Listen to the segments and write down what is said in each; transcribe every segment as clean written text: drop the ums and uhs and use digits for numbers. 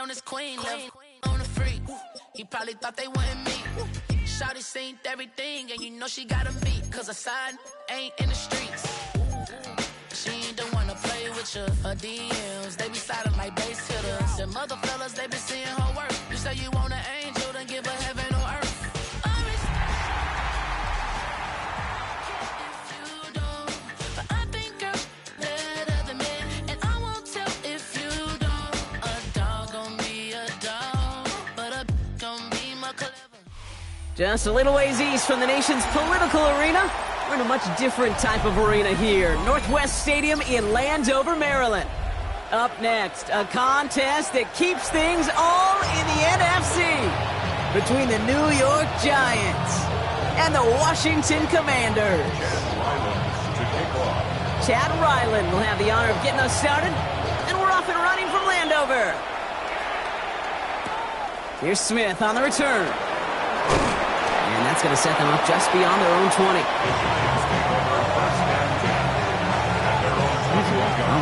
on his queen, left on the free. He probably thought they wouldn't meet. Shawty seen everything, and you know she got a beat. Cause her side ain't in the streets. She ain't the one to play with you. Her DMs, they be silent like bass hitters. Them other fellas, they be seeing her work. You say you want an angel, then give her heaven on earth. Just a little ways east from the nation's political arena, we're in a much different type of arena here. Northwest Stadium in Landover, Maryland. Up next, a contest that keeps things all in the NFC between the New York Giants and the Washington Commanders. Chad Ryland will have the honor of getting us started, and we're off and running from Landover. Here's Smith on the return. And that's going to set them up just beyond their own 20. All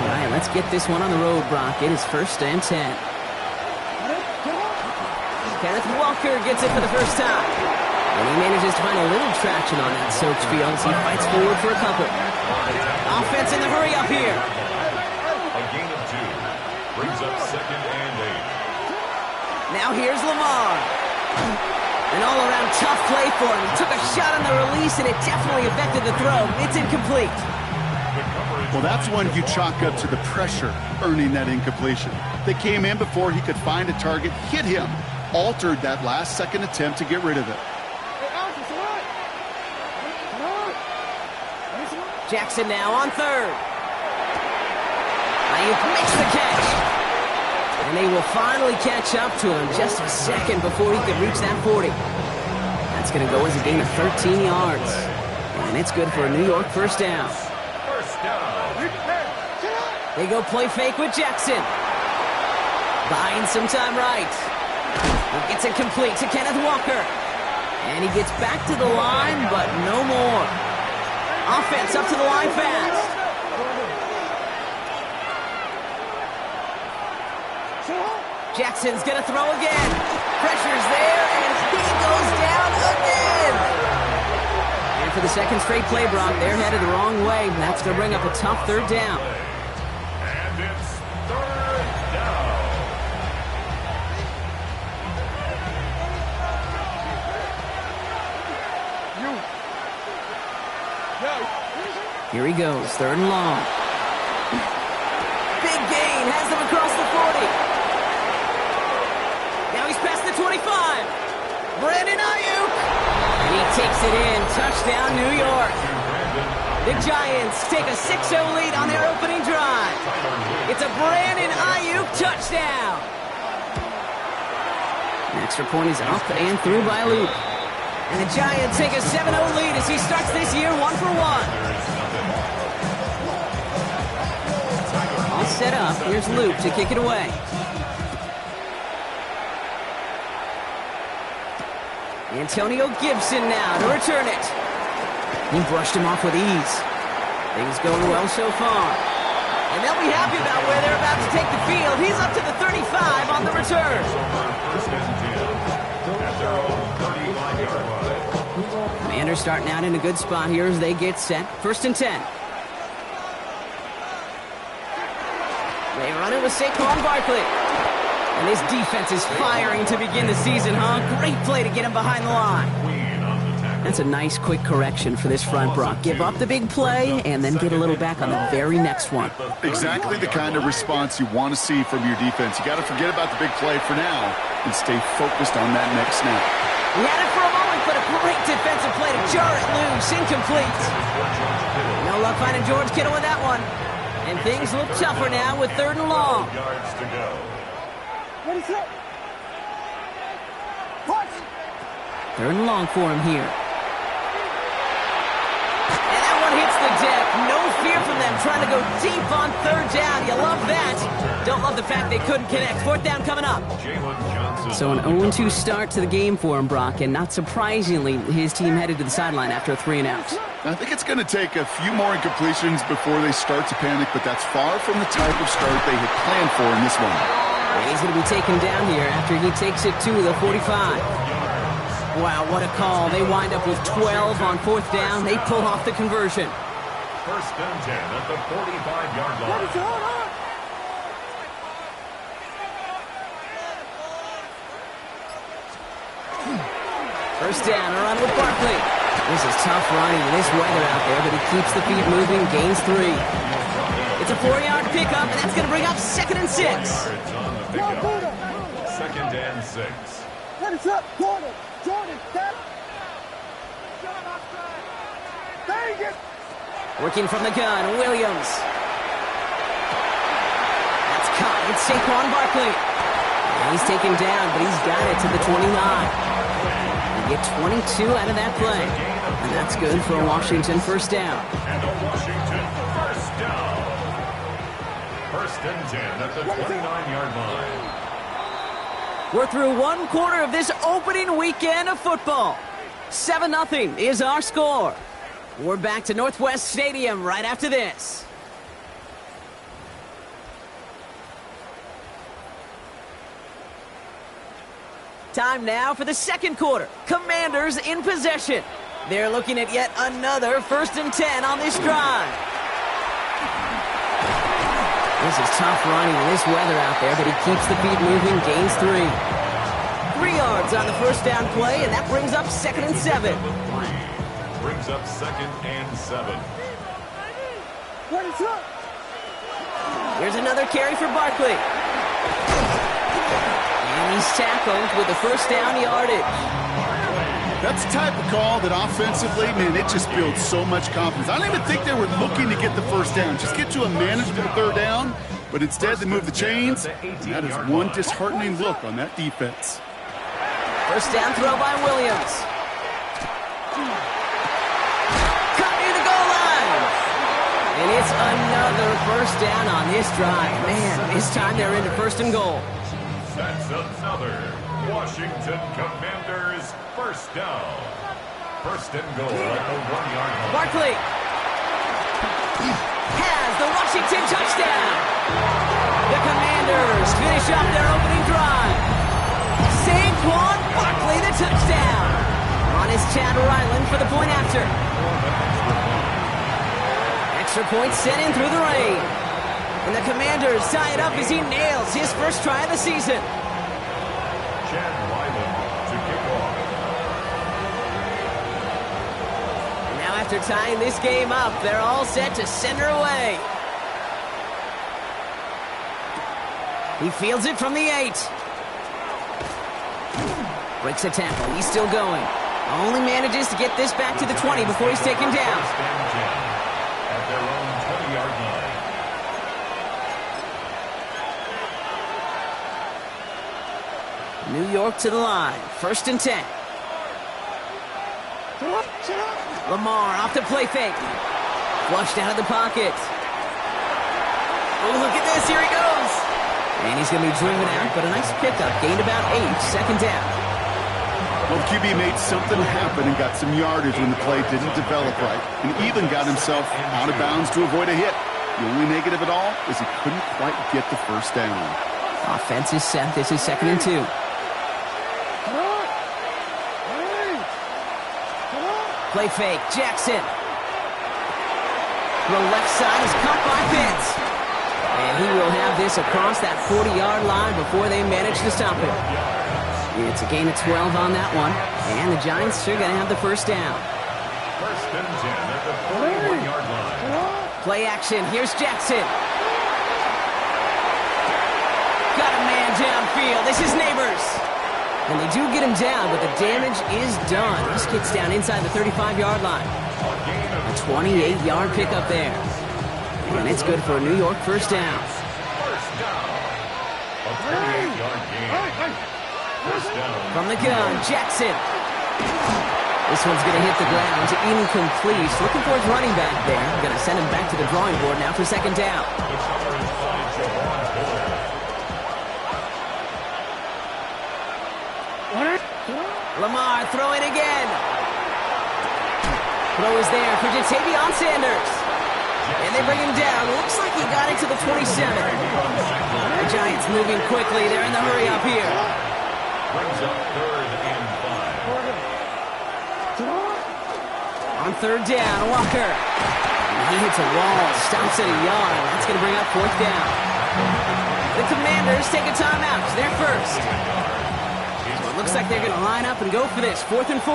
right, let's get this one on the road, Brock. It is 1st and 10. Kenneth Walker gets it for the first time. And he manages to find a little traction on that soaked field as he fights forward for a couple. Offense in the hurry up here. A gain of 2 brings up 2nd and 8. Now here's Lamar. An all-around tough play for him. He took a shot on the release, and it definitely affected the throw. It's incomplete. Well, that's one you chalk up to the pressure earning that incompletion. They came in before he could find a target, hit him, altered that last-second attempt to get rid of it. Jackson now on 3rd. Ayuk makes the catch. And they will finally catch up to him just a second before he could reach that 40. That's going to go as a gain of 13 yards. And it's good for a New York first down. They go play fake with Jackson. Buying some time right. He gets it complete to Kenneth Walker. And he gets back to the line, but no more. Offense up to the line fast. Jackson's going to throw again. Pressure's there, and he goes down again. And for the second straight play, Brock, they're headed the wrong way. That's going to bring up a tough 3rd down. And it's 3rd down. Here he goes, 3rd and long. Big gain, has them across the 40. Now he's past the 25. Brandon Ayuk. And he takes it in. Touchdown, New York. The Giants take a 6-0 lead on their opening drive. It's a Brandon Ayuk touchdown. An extra point is up and through by Luke. And the Giants take a 7-0 lead as he starts this year 1 for 1. All set up. Here's Luke to kick it away. Antonio Gibson now to return it. He brushed him off with ease. Things going well so far. And they'll be happy about where they're about to take the field. He's up to the 35 on the return. Commanders starting out in a good spot here as they get set. 1st and 10. They run it with Saquon Barkley. And this defense is firing to begin the season, huh? Great play to get him behind the line. That's a nice, quick correction for this front, Brock. Give up the big play and then get a little back on the very next one. Exactly the kind of response you want to see from your defense. You got to forget about the big play for now and stay focused on that next snap. He had it for a moment, but a great defensive play to jar it loose. Incomplete. No luck finding George Kittle with that one. And things look tougher now with 3rd and long. What is it? 3rd and long for him here. And that one hits the deck. No fear from them trying to go deep on 3rd down. You love that. Don't love the fact they couldn't connect. 4th down coming up. So an 0-2 start to the game for him, Brock. And not surprisingly, his team headed to the sideline after a 3-and-out. I think it's going to take a few more incompletions before they start to panic, but that's far from the type of start they had planned for in this one. And he's going to be taken down here after he takes it to the 45. Wow, what a call. They wind up with 12 on 4th down. They pull off the conversion. First and 10 at the 45-yard line. First down, a run with Barkley. This is tough running in this weather out there, but he keeps the feet moving, gains 3. It's a 4-yard pickup, and that's going to bring up 2nd and 6. Second and 6. What is up, Jordan? Jordan, step. Dang it! Working from the gun, Williams. That's caught. It's Saquon Barkley. And he's taken down, but he's got it to the 29. They get 22 out of that play. And that's good for a Washington first down. And a Washington first down. First and 10 at the 29-yard line. We're through one quarter of this opening weekend of football. 7-0 is our score. We're back to Northwest Stadium right after this. Time now for the second quarter. Commanders in possession. They're looking at yet another 1st and 10 on this drive. This is tough running in this weather out there, but he keeps the feet moving, gains 3. 3 yards on the first down play, and that brings up 2nd and 7. Brings up 2nd and 7. What is up? Here's another carry for Barkley. And he's tackled with the first down yardage. That's the type of call that offensively, man, it just builds so much confidence. I don't even think they were looking to get the first down. Just get to a manageable 3rd down, but instead they move the chains. And that is one disheartening look on that defense. First down throw by Williams. Cut near the goal line. And it's another first down on this drive. Man, this time they're into 1st and goal. That's another Washington Commanders first down. 1st and goal at the 1-yard line. Barkley has the Washington touchdown. The Commanders finish off their opening drive. Saquon Barkley, the touchdown. On his Chad Ryland for the point after. Extra point sent in through the rain. And the Commanders tie it up as he nails his first try of the season. Chad Ryland to kick off. Now after tying this game up, they're all set to send her away. He fields it from the 8. Breaks a tackle. He's still going. Only manages to get this back to the 20 before he's taken down. First and 10 at their own 20-yard line. New York to the line. 1st and 10. Lamar off the play fake. Flushed out of the pocket. Oh, look at this. Here he goes. And he's going to be driven out, but a nice pickup. Gained about 8. 2nd down. Well, QB made something happen and got some yardage when the play didn't develop right, and even got himself out of bounds to avoid a hit. The only negative at all is he couldn't quite get the first down. Offense is set. This is 2nd and 2. Play fake. Jackson. The left side is caught by Pitts. And he will have this across that 40-yard line before they manage to stop him. It's a gain of 12 on that one. And the Giants are going to have the first down. 1st and 10 at the 41-yard line. Play action. Here's Jackson. Got a man downfield. This is Neighbors. And they do get him down, but the damage is done. This gets down inside the 35-yard line. A 28-yard pickup there. And it's good for a New York first down. First down. A 38-yard gain. First down. From the gun, Jackson. This one's going to hit the ground. Incomplete. Looking for his running back there. Going to send him back to the drawing board now for 2nd down. Lamar throwing again. Throw is there for Jatavion Sanders. And they bring him down. Looks like he got it to the 27. The Giants moving quickly. They're in the hurry up here. Brings up 3rd and 5. On 3rd down, Walker. He hits a wall, stops at a yard. That's going to bring up 4th down. The Commanders take a timeout. They're first. So it looks like they're going to line up and go for this. 4th and 4.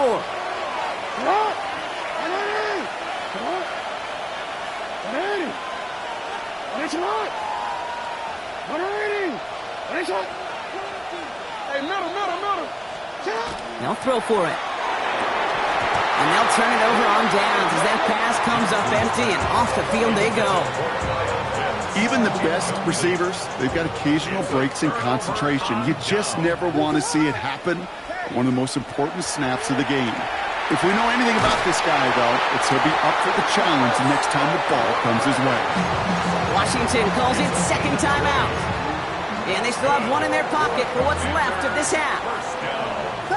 They'll throw for it. And they'll turn it over on downs as that pass comes up empty and off the field they go. Even the best receivers, they've got occasional breaks in concentration. You just never want to see it happen. One of the most important snaps of the game. If we know anything about this guy, though, it's he'll be up for the challenge the next time the ball comes his way. Washington calls it 2nd timeout. And they still have one in their pocket for what's left of this half.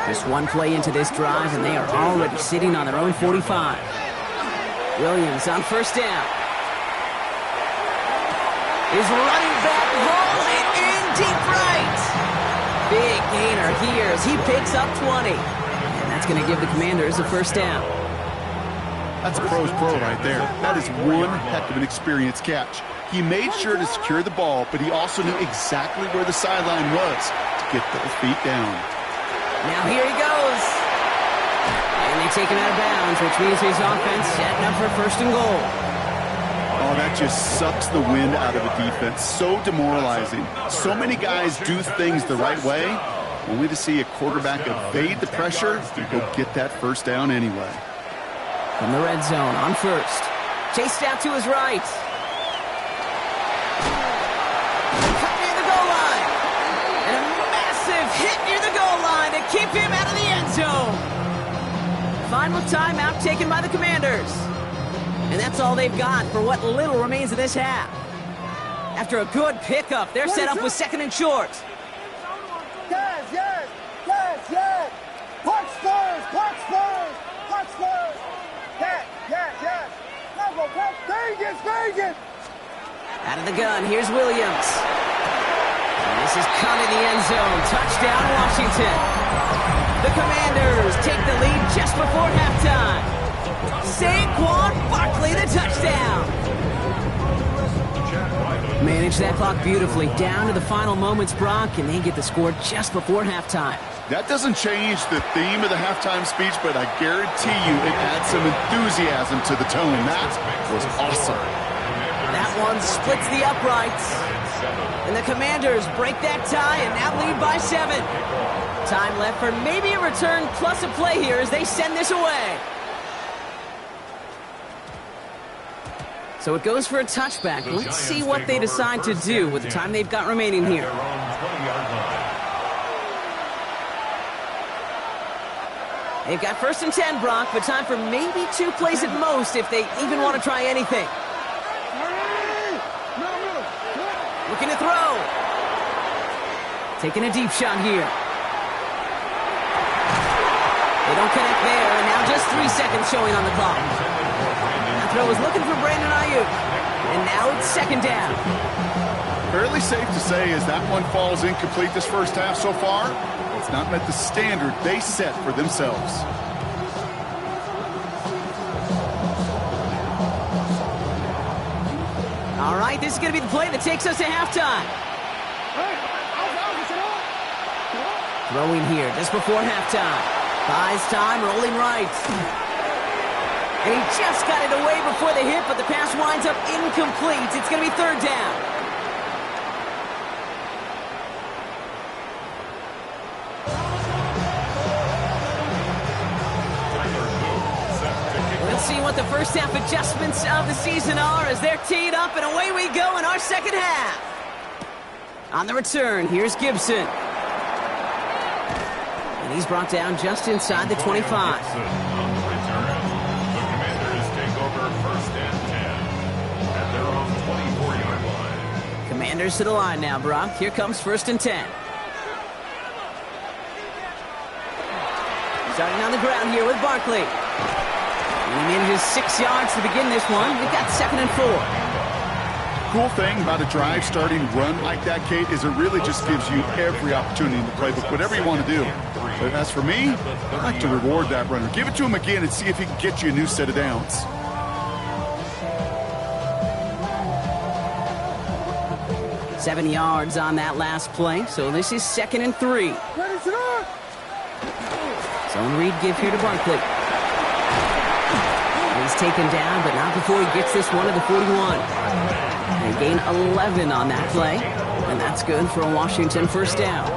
Just one play into this drive, and they are already sitting on their own 45. Williams on 1st down. His running back rolls it in deep right. Big gainer here as he picks up 20. And that's going to give the Commanders a 1st down. That's a pro's pro right there. That is one heck of an experienced catch. He made sure to secure the ball, but he also knew exactly where the sideline was to get those feet down. Now here he goes. And they take him out of bounds, which means his offense setting up for 1st and goal. Oh, that just sucks the wind out of a defense. So demoralizing. So many guys do things the right way, only to see a quarterback evade the pressure and go get that 1st down anyway. From the red zone on 1st. Chased out to his right. Cut near the goal line. And a massive hit near the goal line to keep him out of the end zone. Final timeout taken by the Commanders. And that's all they've got for what little remains of this half. After a good pickup, they're set up with 2nd and short. Yes, yes, yes, yes. Punch first, punch first, punch first. Yes, yes, yes. Number 1, Vegas, Vegas. Out of the gun, here's Williams. And this is caught in the end zone. Touchdown, Washington. The Commanders take the lead just before halftime. Saquon Barkley, the touchdown. Manage that clock beautifully down to the final moments, Brock, and they get the score just before halftime. That doesn't change the theme of the halftime speech, but I guarantee you it adds some enthusiasm to the tone. That was awesome. That one splits the uprights. And the Commanders break that tie and now lead by 7. Time left for maybe a return plus a play here as they send this away. So it goes for a touchback. Let's see what they decide to do with the time they've got remaining here. They've got 1st and 10, Brock, but time for maybe 2 plays at most if they even want to try anything. Looking to throw. Taking a deep shot here. They don't connect there, and now just 3 seconds showing on the clock. That throw was looking for Brandon Ayuk, and now it's 2nd down. Fairly safe to say as that one falls incomplete this 1st half so far, it's not met the standard they set for themselves. All right, this is going to be the play that takes us to halftime. Throwing here just before halftime. Buys time, rolling right. And he just got it away before the hit, but the pass winds up incomplete. It's going to be 3rd down. Let's see what the 1st half adjustments of the season are as they're teed up, and away we go in our 2nd half. On the return, here's Gibson. And he's brought down just inside the 25. On the return, the Commanders take over 1st and 10 at their own 24-yard line. Commanders to the line now, Brock. Here comes 1st and 10. Starting on the ground here with Barkley. And he manages 6 yards to begin this one. We've got 2nd and 4. cool thing about a drive starting run like that, Kate, is it really just gives you every opportunity in the playbook, whatever you want to do. But as for me, I'd like to reward that runner. Give it to him again and see if he can get you a new set of downs. Seven yards on that last play, so this is 2nd and 3. Zone read give here to Barkley. He's taken down, but not before he gets this one to the 41. They gain 11 on that play, and that's good for a Washington first down.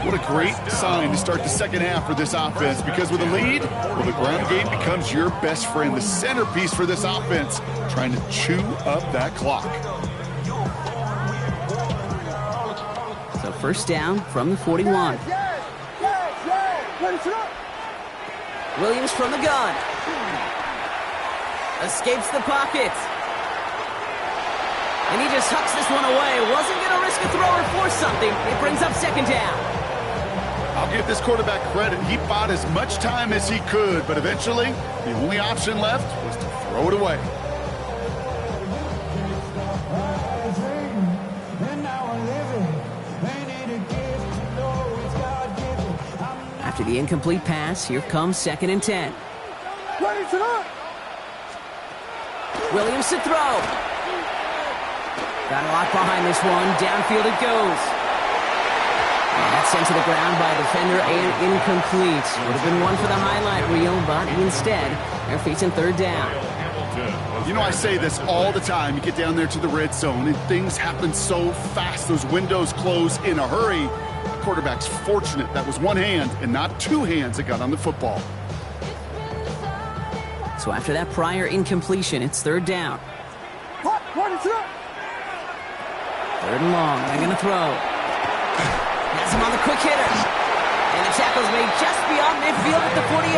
What a great sign to start the second half for this offense, because with a lead, well, the ground game becomes your best friend, the centerpiece for this offense, trying to chew up that clock. So first down from the 41. Williams from the gun. Escapes the pocket. And he just hucks this one away. Wasn't going to risk a throw or force something. It brings up second down. I'll give this quarterback credit. He bought as much time as he could, but eventually the only option left was to throw it away. After the incomplete pass, here comes 2nd and 10. Williams to throw. Got a lot behind this one. Downfield it goes. And that's sent to the ground by a defender and incomplete. Would have been one for the highlight reel, but instead, they're facing 3rd down. You know, I say this all the time. You get down there to the red zone, and things happen so fast. Those windows close in a hurry. The quarterback's fortunate that was one hand and not two hands that got on the football. So after that prior incompletion, it's 3rd down. 3rd and long. They're going to throw. Has him on the quick hitter. And the tackle's made just beyond midfield at the 48.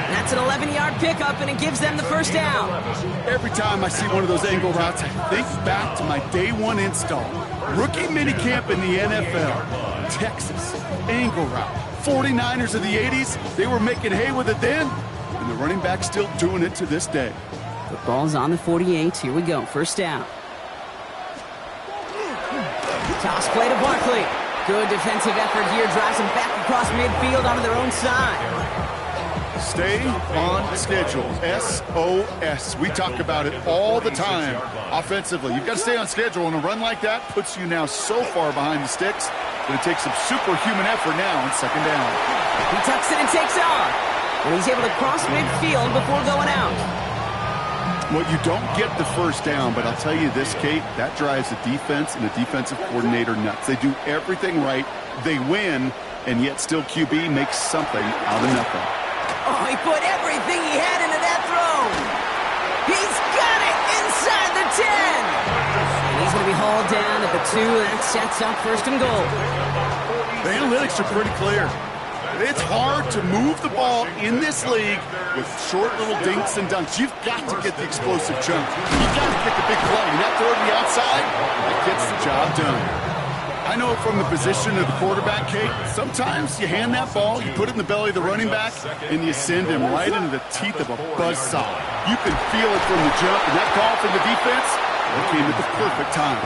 And that's an 11-yard pickup, and it gives them the first down. Every time I see one of those angle routes, I think back to my day one install. Rookie minicamp in the NFL. Texas, angle route. 49ers of the 80s, they were making hay with it then. And the running back's still doing it to this day. The ball's on the 48. Here we go. First down. Toss play to Barkley. Good defensive effort here. Drives them back across midfield onto their own side. Stay on schedule. SOS. We talk about it all the time. Offensively, you've got to stay on schedule, and a run like that puts you now so far behind the sticks that it takes some superhuman effort now on 2nd down. He tucks it and takes off. And he's able to cross midfield before going out. Well, you don't get the first down, but I'll tell you this, Kate, that drives the defense and the defensive coordinator nuts. They do everything right, they win, and yet still QB makes something out of nothing. Oh, he put everything he had into that throw. He's got it inside the 10. And he's going to be hauled down at the 2. That sets up 1st and goal. The analytics are pretty clear. It's hard to move the ball in this league with short little dinks and dunks. You've got to get the explosive chunk. You've got to get the big play. And that throw to the outside, that gets the job done. I know from the position of the quarterback, Kate, sometimes you hand that ball, you put it in the belly of the running back, and you send him right into the teeth of a buzzsaw. You can feel it from the jump, and that call from the defense, that came at the perfect time.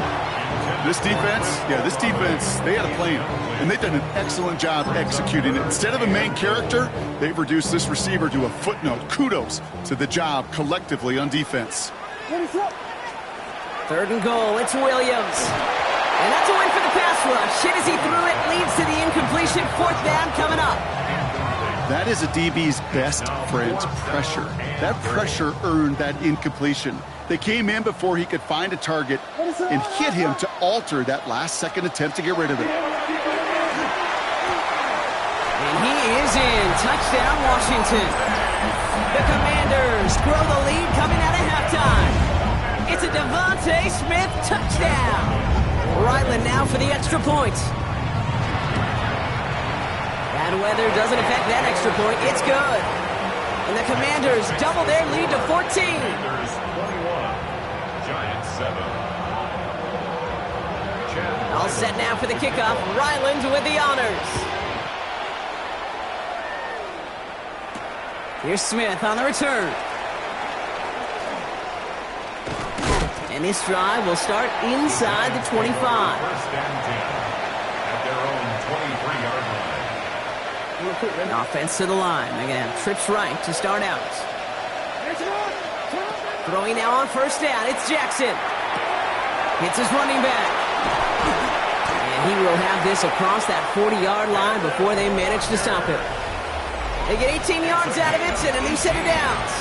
This defense, they had a plan, and they've done an excellent job executing it. Instead of a main character, they've reduced this receiver to a footnote. Kudos to the job collectively on defense. 3rd and goal, it's Williams. And that's a win for the pass rush. Hit as he threw it, leads to the incompletion. 4th down coming up. That is a DB's best friend, pressure. That pressure earned that incompletion. They came in before he could find a target and hit him to alter that last-second attempt to get rid of it. And he is in. Touchdown, Washington. The Commanders grow the lead coming out of halftime. It's a Devontae Smith touchdown. Ryland now for the extra point. Bad weather doesn't affect that extra point. It's good. And the Commanders double their lead to 14. All set now for the kickoff. Ryland with the honors. Here's Smith on the return. And this drive will start inside the 25. First and 10 at their own 23-yard line. An offense to the line. They're going to have trips right to start out. Throwing now on first down. It's Jackson. Hits his running back. And he will have this across that 40-yard line before they manage to stop it. They get 18 yards out of it and a new set of downs.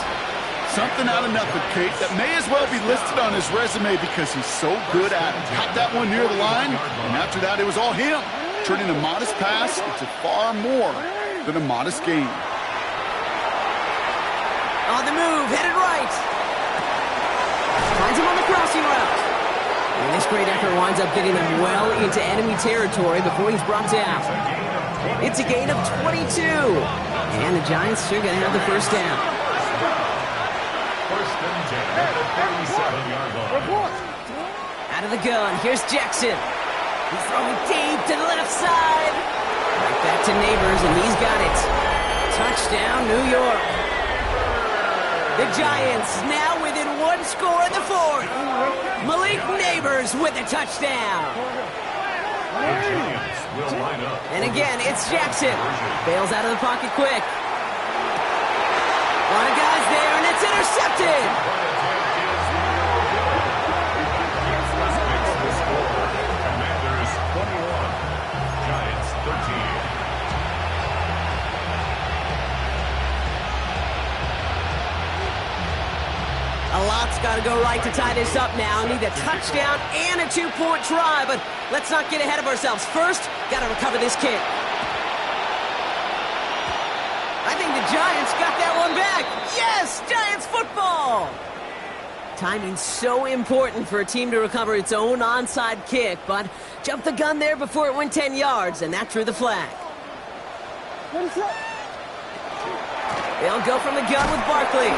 Something out of nothing, Kate. That may as well be listed on his resume because he's so good at it. Caught that one near the line, and after that, it was all him. Turning a modest pass into far more than a modest gain. On the move, headed right. Finds him on the crossing route. And this great effort winds up getting them well into enemy territory before he's brought down. It's a gain of 22. And the Giants are going to have the first down. First and 10 at the 37-yard line. Out of the gun, here's Jackson. He's throwing deep to the left side. Right back to Neighbors, and he's got it. Touchdown, New York. The Giants now within one score in the fourth. Malik Neighbors with a touchdown. The Giants will line up. And again, it's Jackson. Bails out of the pocket quick. A lot of guys there, and it's intercepted. Commanders 21, Giants 13. A lot's got to go right to tie this up now. Need a touchdown and a two-point try, but let's not get ahead of ourselves. First, got to recover this kick. I think the Giants got that one back. Yes, Giants football. Timing's so important for a team to recover its own onside kick, but jumped the gun there before it went 10 yards, and that drew the flag. They'll go from the gun with Barkley.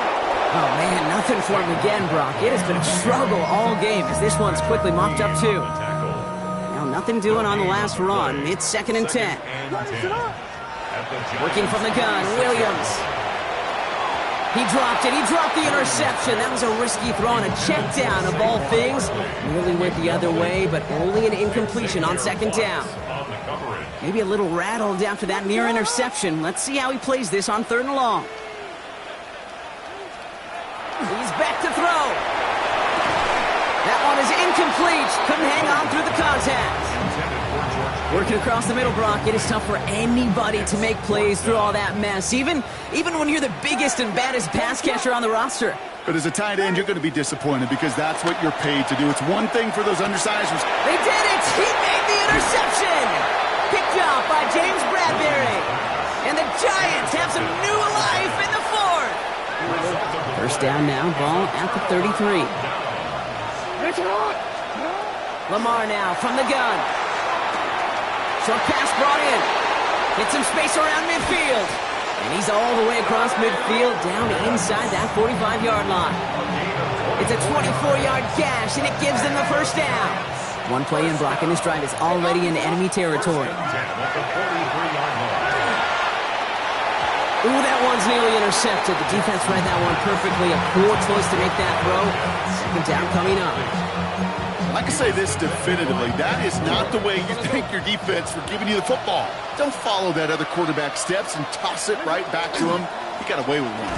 Oh, man, nothing for him again, Brock. It has been a struggle all game as this one's quickly mopped up, too. Now, nothing doing on the last run. It's 2nd and 10. Working from the gun, Williams. He dropped it. He dropped the interception. That was a risky throw and a check down of all things. Nearly went the other way, but only an incompletion on 2nd down. Maybe a little rattled after that near interception. Let's see how he plays this on 3rd and long. He's back to throw. That one is incomplete. Couldn't hang on through the contact. Working across the middle, Brock, it is tough for anybody to make plays through all that mess, even when you're the biggest and baddest pass catcher on the roster. But as a tight end, you're going to be disappointed because that's what you're paid to do. It's one thing for those undersized. They did it! He made the interception! Picked off by James Bradbury. And the Giants have some new life in the fourth. First down now, ball at the 33. Lamar now from the gun. Short pass brought in. Hit some space around midfield. And he's all the way across midfield down inside that 45-yard line. It's a 24-yard gash, and it gives them the first down. One play in, Brock, and this drive is already in enemy territory. Ooh, that one's nearly intercepted. The defense read that one perfectly. A poor choice to make that throw. 2nd down coming up. I can say this definitively. That is not the way you thank your defense for giving you the football. Don't follow that other quarterback steps and toss it right back to him. He got away with one.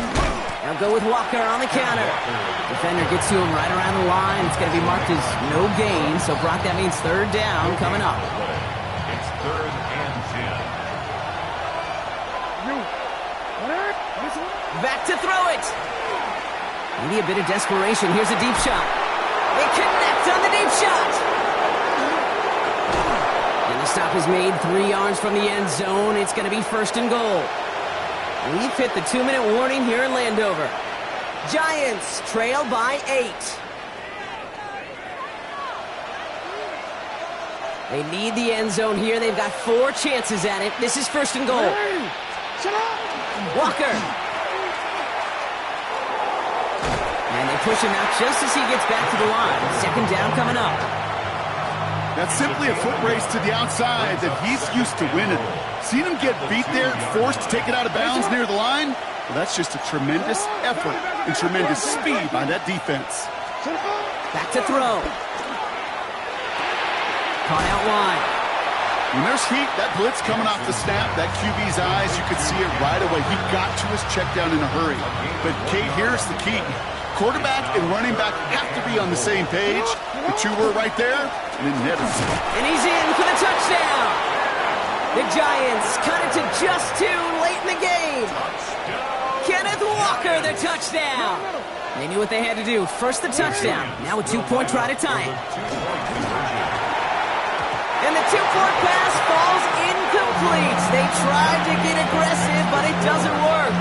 Now go with Walker on the counter. Defender gets to him right around the line. It's going to be marked as no gain. So, Brock, that means 3rd down coming up. It's 3rd and 10. Back to throw it. Maybe a bit of desperation. Here's a deep shot. They connect on the deep shot. And the stop is made 3 yards from the end zone. It's going to be 1st and goal. We've hit the 2-minute warning here in Landover. Giants trail by 8. They need the end zone here. They've got 4 chances at it. This is 1st and goal. Walker. And they push him out just as he gets back to the line. 2nd down coming up. That's simply a foot race to the outside that he's used to winning. Seen him get beat there, forced to take it out of bounds near the line? Well, that's just a tremendous effort and tremendous speed by that defense. Back to throw. Caught out wide. When there's heat, that blitz coming off the snap, that QB's eyes, you could see it right away. He got to his check down in a hurry. But, Kate, here's the key. Quarterback and running back have to be on the same page. The two were right there, and it never. And he's in for the touchdown. The Giants cut it to just 2 late in the game. Kenneth Walker, the touchdown. They knew what they had to do. First the touchdown. Now a 2-point try to tie it. And the 2-point pass falls incomplete. They tried to get aggressive, but it doesn't work.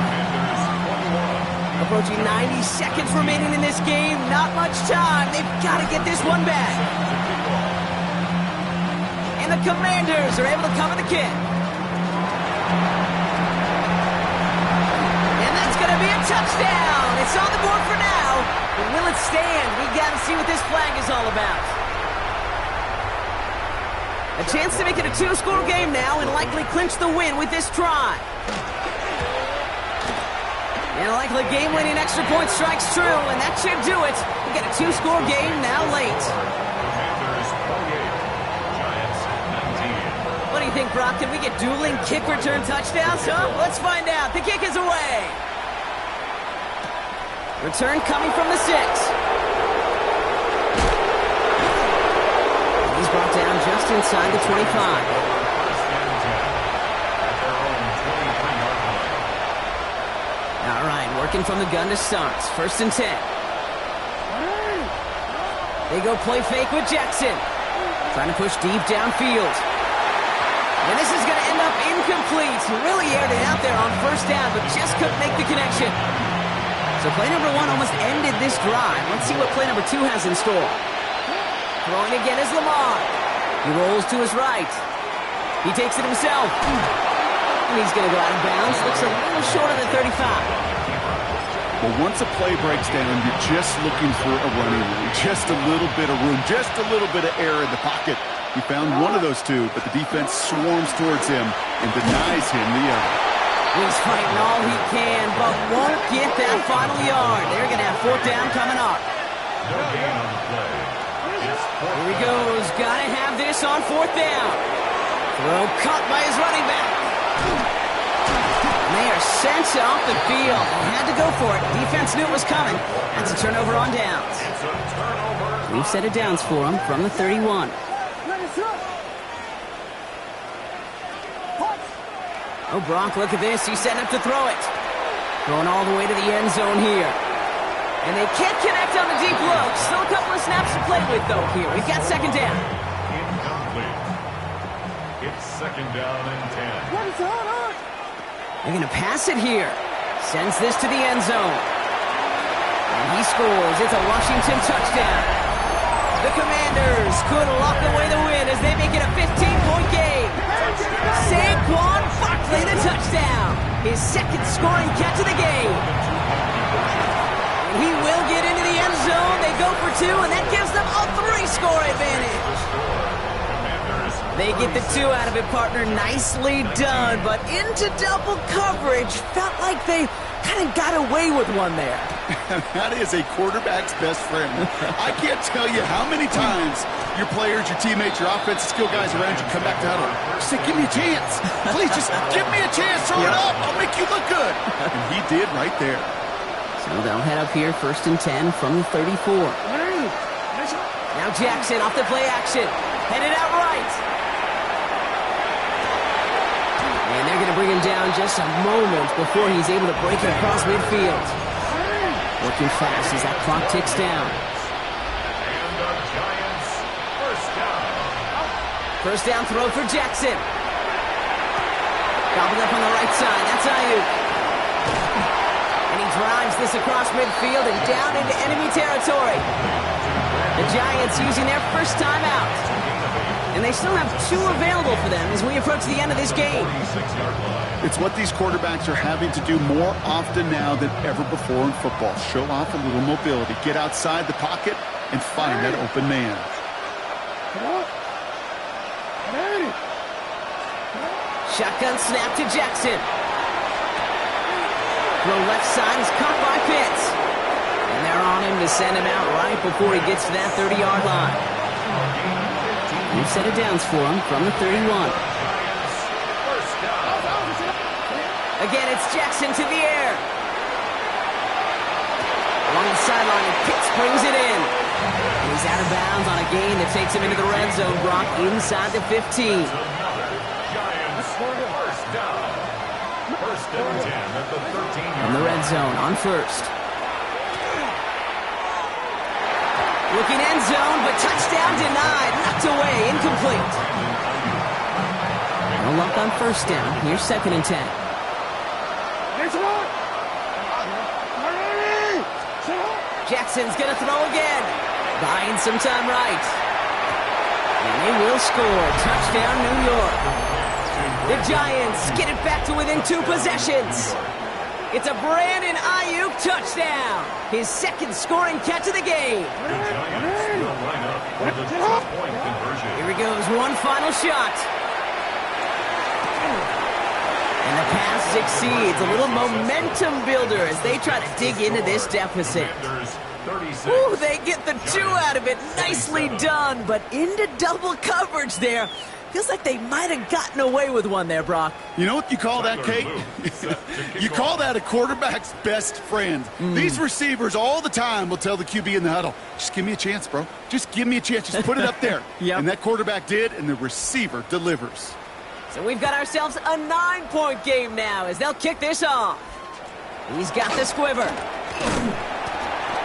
Approaching 90 seconds remaining in this game. Not much time. They've got to get this one back. And the Commanders are able to cover the kick. And that's going to be a touchdown. It's on the board for now. But will it stand? We got to see what this flag is all about. A chance to make it a 2-score game now and likely clinch the win with this try. And a likely game-winning extra point strikes true, and that should do it. We get a 2-score game now late. What do you think, Brock? Can we get dueling kick return touchdowns, huh? Let's find out. The kick is away. Return coming from the 6. He's brought down just inside the 25. All right, working from the gun to start. 1st and 10. They go play fake with Jackson. Trying to push deep downfield. And this is going to end up incomplete. Really aired it out there on 1st down, but just couldn't make the connection. So play number 1 almost ended this drive. Let's see what play number 2 has in store. Throwing again is Lamar. He rolls to his right. He takes it himself. And he's going to go out of bounds. Looks a little short of the 35. Well, once a play breaks down, you're just looking for a running room. Just a little bit of room. Just a little bit of air in the pocket. He found one of those two, but the defense swarms towards him and denies him the other. He's fighting all he can, but won't get that final yard. They're going to have 4th down coming up. Here he goes. Got to have this on 4th down. Throw cut by his running back. And they are sent off the field. They had to go for it. Defense knew it was coming. That's a turnover on downs. We've set it downs for him from the 31. Oh, Brock, look at this. He's setting up to throw it. Going all the way to the end zone here. And they can't connect on the deep look. Still a couple of snaps to play with, though, here. We've got 2nd down. Incomplete. It's 2nd down and 10. They're going to pass it here. Sends this to the end zone. And he scores. It's a Washington touchdown. The Commanders could lock away the win as they make it a 15-point game. Saquon Barkley, the touchdown. His 2nd scoring catch of the game. And he will get into the end zone. They go for 2, and that gives them a 3-score advantage. They get the 2 out of it, partner. Nicely done, but into double coverage. Felt like they kind of got away with one there. That is a quarterback's best friend. I can't tell you how many times your players, your teammates, your offensive skill guys around you come back to huddle. Just say, give me a chance. Please, just give me a chance. Throw it up. I'll make you look good. And he did right there. So they'll head up here, 1st and 10 from the 34. Now Jackson off the play action. Headed out right. And they're going to bring him down just a moment before he's able to break it across midfield. Working fast as that clock ticks down. And the Giants, 1st down. 1st down throw for Jackson. Gobbled up on the right side. That's Ayuk. And he drives this across midfield and down into enemy territory. The Giants using their 1st time out. And they still have 2 available for them as we approach the end of this game. It's what these quarterbacks are having to do more often now than ever before in football. Show off a little mobility. Get outside the pocket and find that open man. Shotgun snap to Jackson. Throw left side is caught by Pitts. And they're Pressure on him to send him out right before he gets to that 30-yard line. New set of downs for him from the 31. Again, it's Jackson to the air. Along the sideline, and Pitts brings it in. And he's out of bounds on a gain that takes him into the red zone, Brock, inside the 15. Giants first down. First and 10 at the 13. From the red zone on first. Looking end zone, but touchdown denied. Knocked away, incomplete. No luck on first down. Here's second and 10. Jackson's going to throw again. Buying some time right. And they will score. Touchdown, New York. The Giants get it back to within 2 possessions. It's a Brandon Ayuk touchdown. His second scoring catch of the game. The Giants will line up for the 2-point conversion. Here he goes, one final shot. And the pass succeeds. A little momentum builder as they try to dig into this deficit. Ooh, they get the 2 out of it. Nicely done, but into double coverage there. Feels like they might have gotten away with one there, Brock. You know what you call that, Kate? You call that a quarterback's best friend. These receivers all the time will tell the QB in the huddle, just give me a chance, bro. Just give me a chance. Just put it up there. Yep. And that quarterback did, and the receiver delivers. So we've got ourselves a 9-point game now as they'll kick this off. He's got the squiver.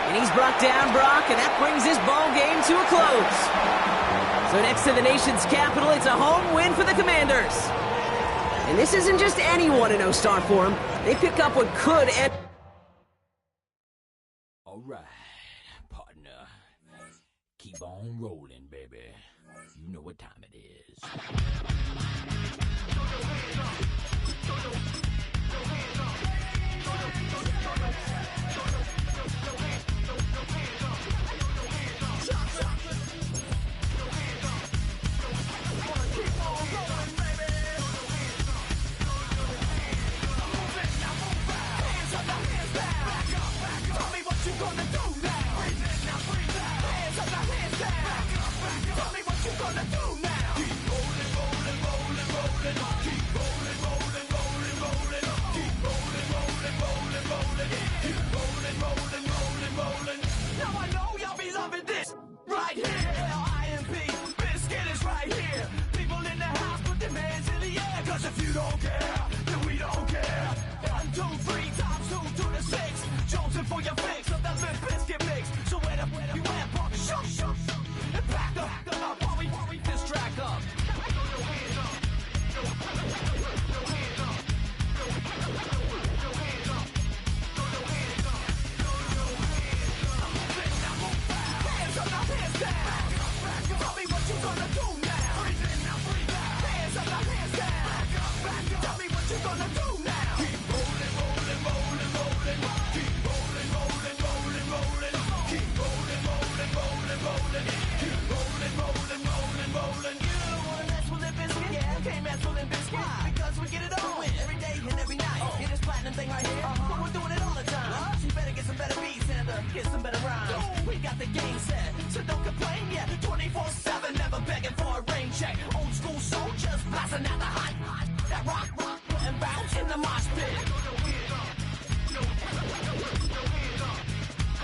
And he's brought down, Brock, and that brings this ball game to a close. So next to the nation's capital, it's a home win for the Commanders. And this isn't just any 1-0 start for them. They pick up what could end. All right, partner. Keep on rolling, baby. You know what time it is.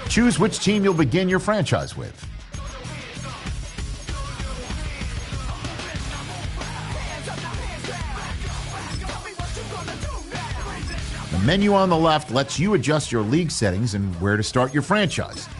Choose which team you'll begin your franchise with. The menu on the left lets you adjust your league settings and where to start your franchise.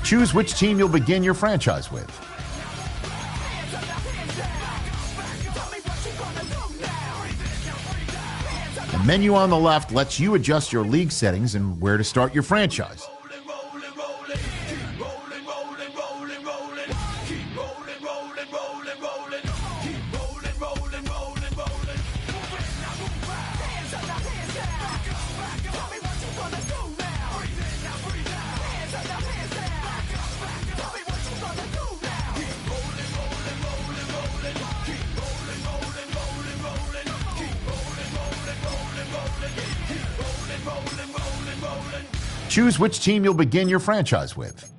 Choose which team you'll begin your franchise with. The menu on the left lets you adjust your league settings and where to start your franchise. Choose which team you'll begin your franchise with.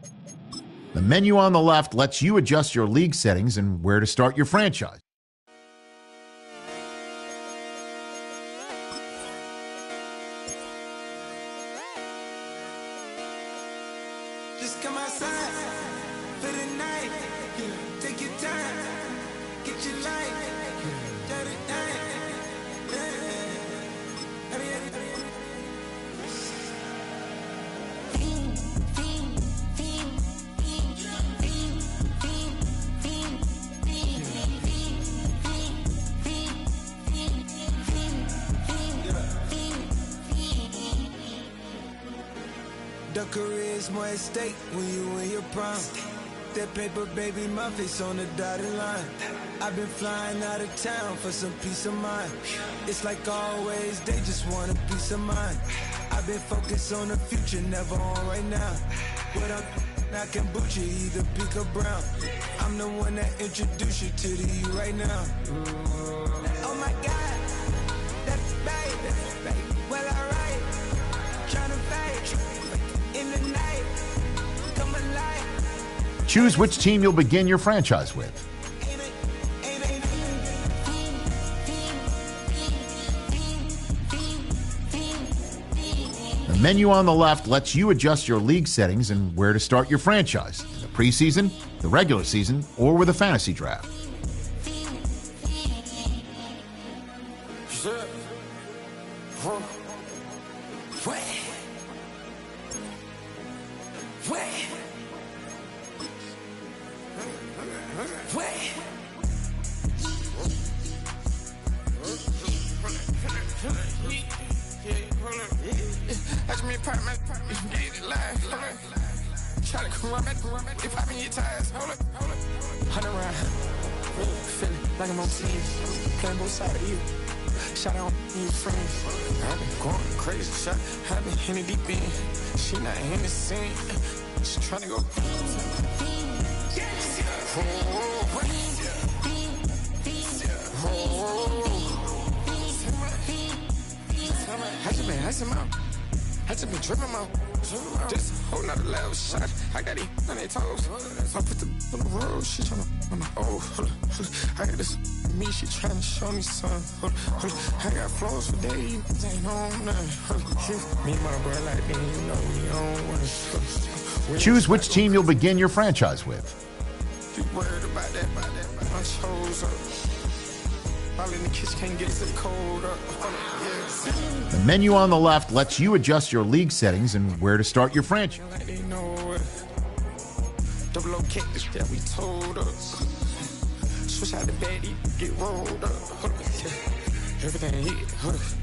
The menu on the left lets you adjust your league settings and where to start your franchise. Just come outside for the night. Take your time, get your life. The career's more at stake when you in your prime. That paper, baby, my face on the dotted line. I've been flying out of town for some peace of mind. It's like always, they just want a peace of mind. I've been focused on the future, never on right now. What up, I can boot you, either pink or brown. I'm the one that introduced you to the you right now. Oh my God, that's baby. Well, alright, tryna fight in the night, come alive. Choose which team you'll begin your franchise with. The menu on the left lets you adjust your league settings and where to start your franchise in the preseason, the regular season, or with a fantasy draft. Like I'm on TV, playing both sides of you. Shout out to your friends. I've been going crazy, shot. I've been in the deep end. She not in the scene. She tryna go. I just been tripping out. Just holding out the loud shot. I got it on their toes. I put the on the road. She tryna. Oh, hold on. I got this. Me, she tryna show me something. Hold on. I got flows for days. Ain't on nothing. Me and my brother like me, you know we don't wanna. Choose which team you'll begin your franchise with. You worried about that? My shows up. All in the kitchen can't get the cold up. The menu on the left lets you adjust your league settings and where to start your franchise. They know it. Double O kick is that we told us. Switch out the baddie, get rolled up. Everything hit, everything.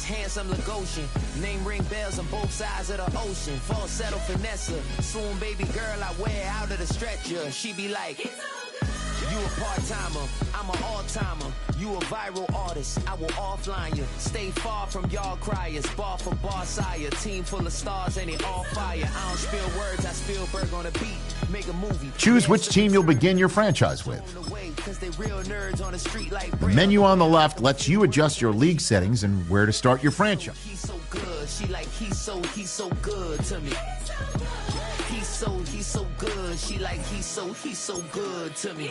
Handsome Lagosian, name ring bells on both sides of the ocean. Falsetto finesser, swoon baby girl I wear out of the stretcher. She be like, you a part-timer, I'm an all-timer. You a viral artist, I will offline you. Stay far from y'all criers, bar for bar sire. Team full of stars and they all fire. I don't spill words, I Spielberg on a beat. Make a movie. Choose which team you'll begin your franchise with. The menu on the left lets you adjust your league settings and where to start your franchise. He's so good, she like he's so good to me. He's so good, she like he's so good to me.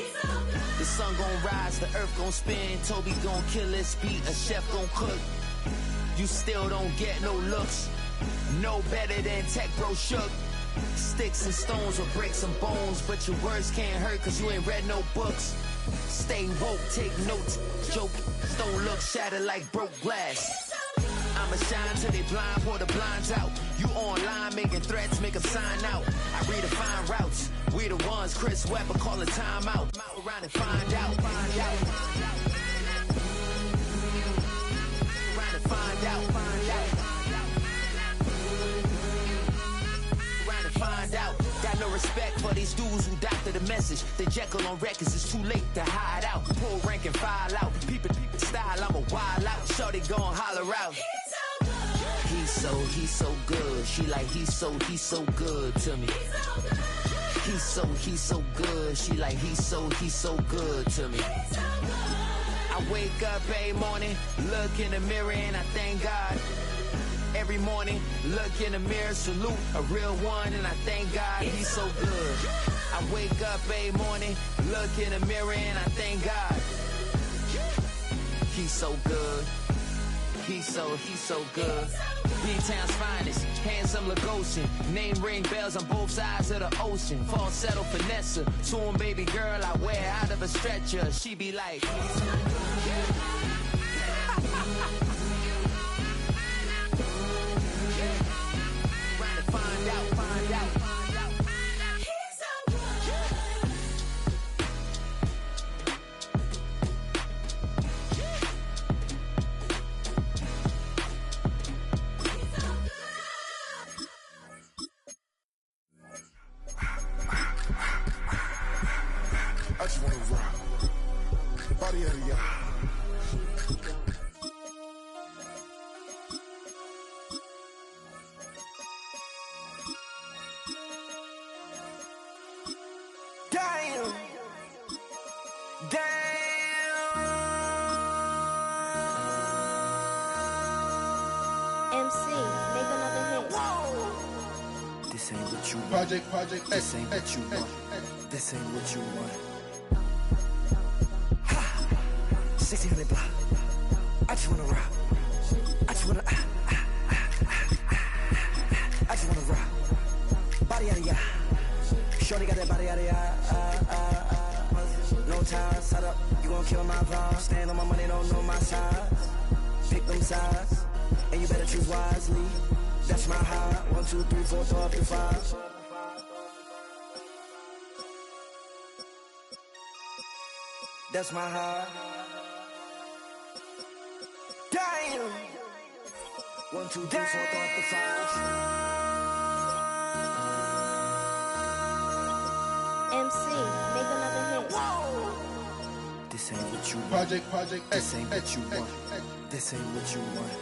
The sun gon' rise, the earth gon' spin, Toby gon' kill this beat, a chef gon' cook. You still don't get no looks, no better than Tech Bro Shook. Sticks and stones will break some bones, but your words can't hurt cause you ain't read no books. Stay woke, take notes, joke, don't look shattered like broke glass. I'ma shine till they blind, pour the blinds out. You online making threats, make them sign out. I redefine routes, we the ones Chris Webber call a timeout. Around and find out. Around and find out. Around and find out. Got no respect for these dudes who doctor the message. The Jekyll on records, it's too late to hide out. Pull rank and file out. Peep style, I'm a wild out. Shorty gon' holler out. He's so good. She like he's so good to me. He's so good. She like he's so good to me. I wake up every morning, look in the mirror and I thank God. Every morning, look in the mirror, salute a real one and I thank God he's so good. I wake up every morning, look in the mirror and I thank God. He's so good. He's so good. B-Town's finest, handsome Lagosian. Name ring bells on both sides of the ocean. Falsetto finesse, to him baby girl I wear out of a stretcher. She be like, trying to find out. I just wanna rock the body of y'all. Damn. MC, make another hit. This ain't what you want. Project. This ain't what you want. This ain't what you want. 1600 block. I just wanna rock. I just wanna rock. Body out of ya. Shorty got that body out of ya. No time, set up. You gon' kill my vibe. Stand on my money, don't know my size. Pick them sides, and you better choose wisely. That's my high. 1, 2, 3, 4, throw up your 5. That's my high. Damn. 1, 2, 3, 4, throw up the 5. MC, make another hit. This ain't what you want. Project. This ain't what you want. This ain't what you want.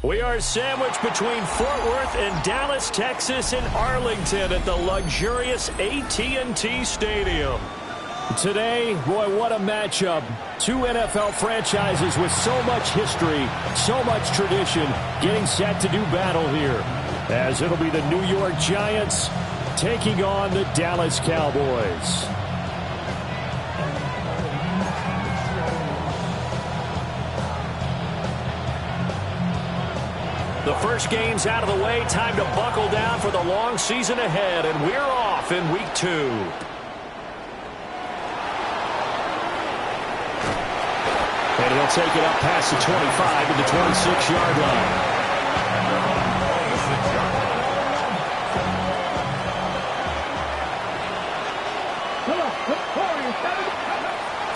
We are sandwiched between Fort Worth and Dallas, Texas, and Arlington at the luxurious AT&T Stadium. Today, boy, what a matchup. Two NFL franchises with so much history, so much tradition, getting set to do battle here. As it'll be the New York Giants taking on the Dallas Cowboys. The first game's out of the way. Time to buckle down for the long season ahead, and we're off in week 2. And he'll take it up past the 25 to the 26-yard line.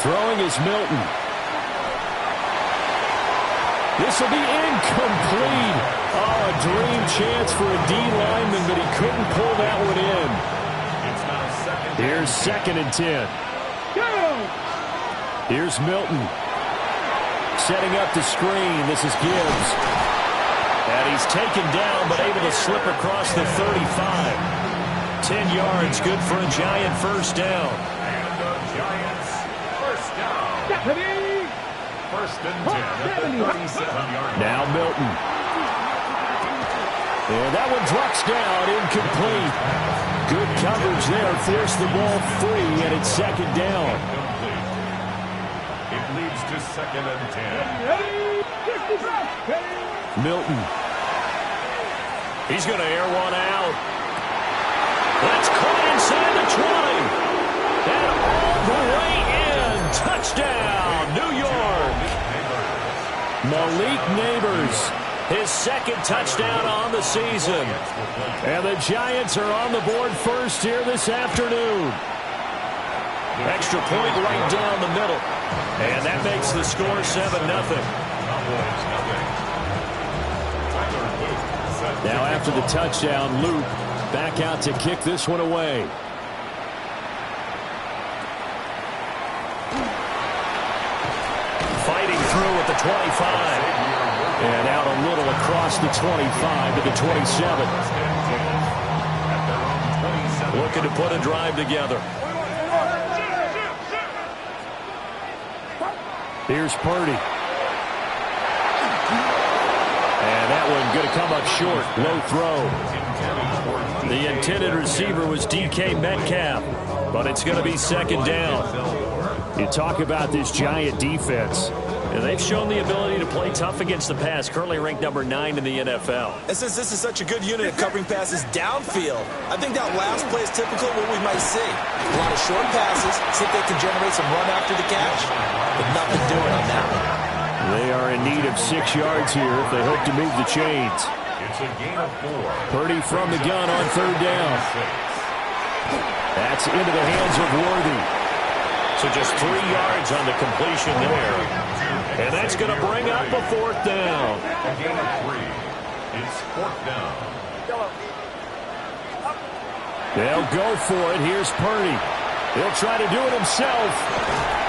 Throwing is Milton. This will be incomplete. Oh, a dream chance for a D lineman, but he couldn't pull that one in. Here's 2nd and 10. Here's Milton. Setting up the screen. This is Gibbs. And he's taken down, but able to slip across the 35. 10 yards, good for a Giant first down. And the Giants first down. First and 10 at the 37-yard line. Now Milton. And that one drops down, incomplete. Good coverage there, forced the ball free, and it's 2nd down. It leads to 2nd and 10. Milton. He's going to air one out. That's caught inside the 20. And all the way in. Touchdown, New York. Malik Neighbors, his 2nd touchdown on the season. And the Giants are on the board first here this afternoon. Extra point right down the middle. And that makes the score 7-0. Now after the touchdown, Luke back out to kick this one away. Fighting through at the 25. And out a little across the 25 to the 27. Looking to put a drive together. Here's Purdy. And that one going to come up short. Low throw. The intended receiver was DK Metcalf. But it's going to be 2nd down. You talk about this Giant defense. And they've shown the ability to play tough against the pass, currently ranked number 9 in the NFL. And since this is such a good unit at covering passes downfield, I think that last play is typical of what we might see. A lot of short passes, see if they can generate some run after the catch, but nothing doing on that one. They are in need of 6 yards here if they hope to move the chains. It's a gain of 4. Purdy from the gun on third down. That's into the hands of Worthy. So just 3 yards on the completion there. And that's going to bring up a 4th down. A gain of 3. It's 4th down. They'll go for it. Here's Purdy. He'll try to do it himself.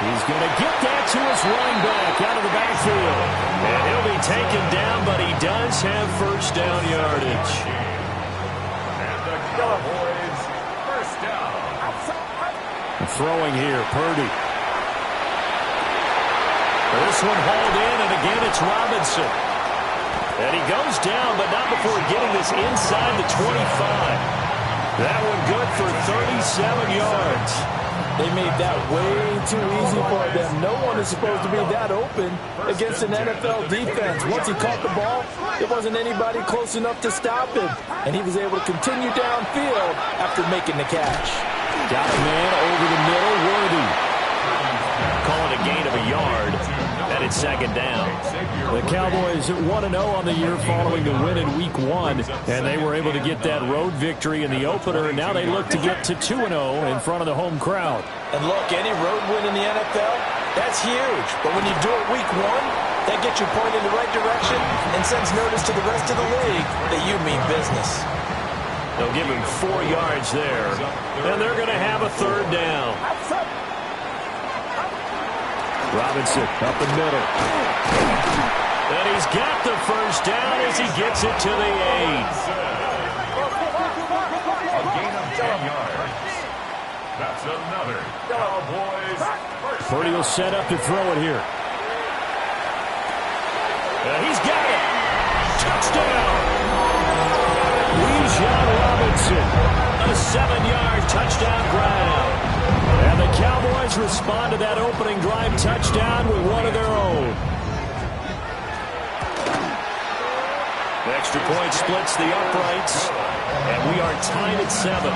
He's going to get that to his running back out of the backfield. And he'll be taken down, but he does have first down yardage. And the Cowboys first down. Throwing here, Purdy. This one hauled in, and again it's Robinson. And he goes down, but not before getting this inside the 25. That one good for 37 yards. They made that way too easy for them. No one is supposed to be that open against an NFL defense. Once he caught the ball, there wasn't anybody close enough to stop him. And he was able to continue downfield after making the catch. Got a man over the middle, Worthy. Call it a gain of a yard, and it's second down. The Cowboys 1-0 on the year following the win in Week 1, and they were able to get that road victory in the opener, and now they look to get to 2-0 in front of the home crowd. And look, any road win in the NFL, that's huge. But when you do it Week 1, that gets you pointed in the right direction and sends notice to the rest of the league that you mean business. They'll give him 4 yards there, and they're going to have a third down. Robinson up the middle. And he's got the first down as he gets it to the 8. A gain of 10 yards. That's another Cowboys first Purdy will set up to throw it here. And he's got it. Touchdown. Bijan Robinson. A 7-yard touchdown ground. And the Cowboys respond to that opening drive touchdown with one of their own. The extra point splits the uprights, and we are tied at 7.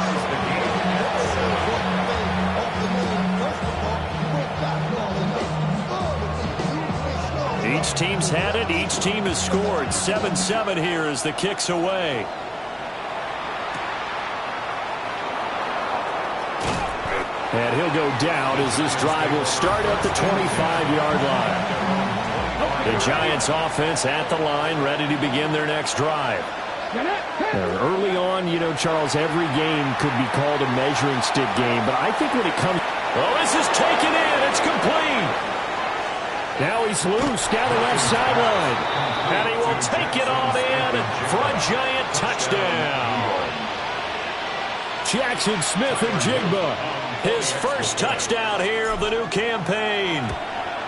Each team's had it. Each team has scored. 7-7 here as the kick's away. And he'll go down as this drive will start at the 25-yard line. The Giants offense at the line, ready to begin their next drive. Early on, you know, Charles, every game could be called a measuring stick game, but I think when it comes... Well, this is taken in. It's complete. Now he's loose down the left sideline. And he will take it on in for a Giant touchdown. Jackson Smith and Jigba. His first touchdown here of the new campaign.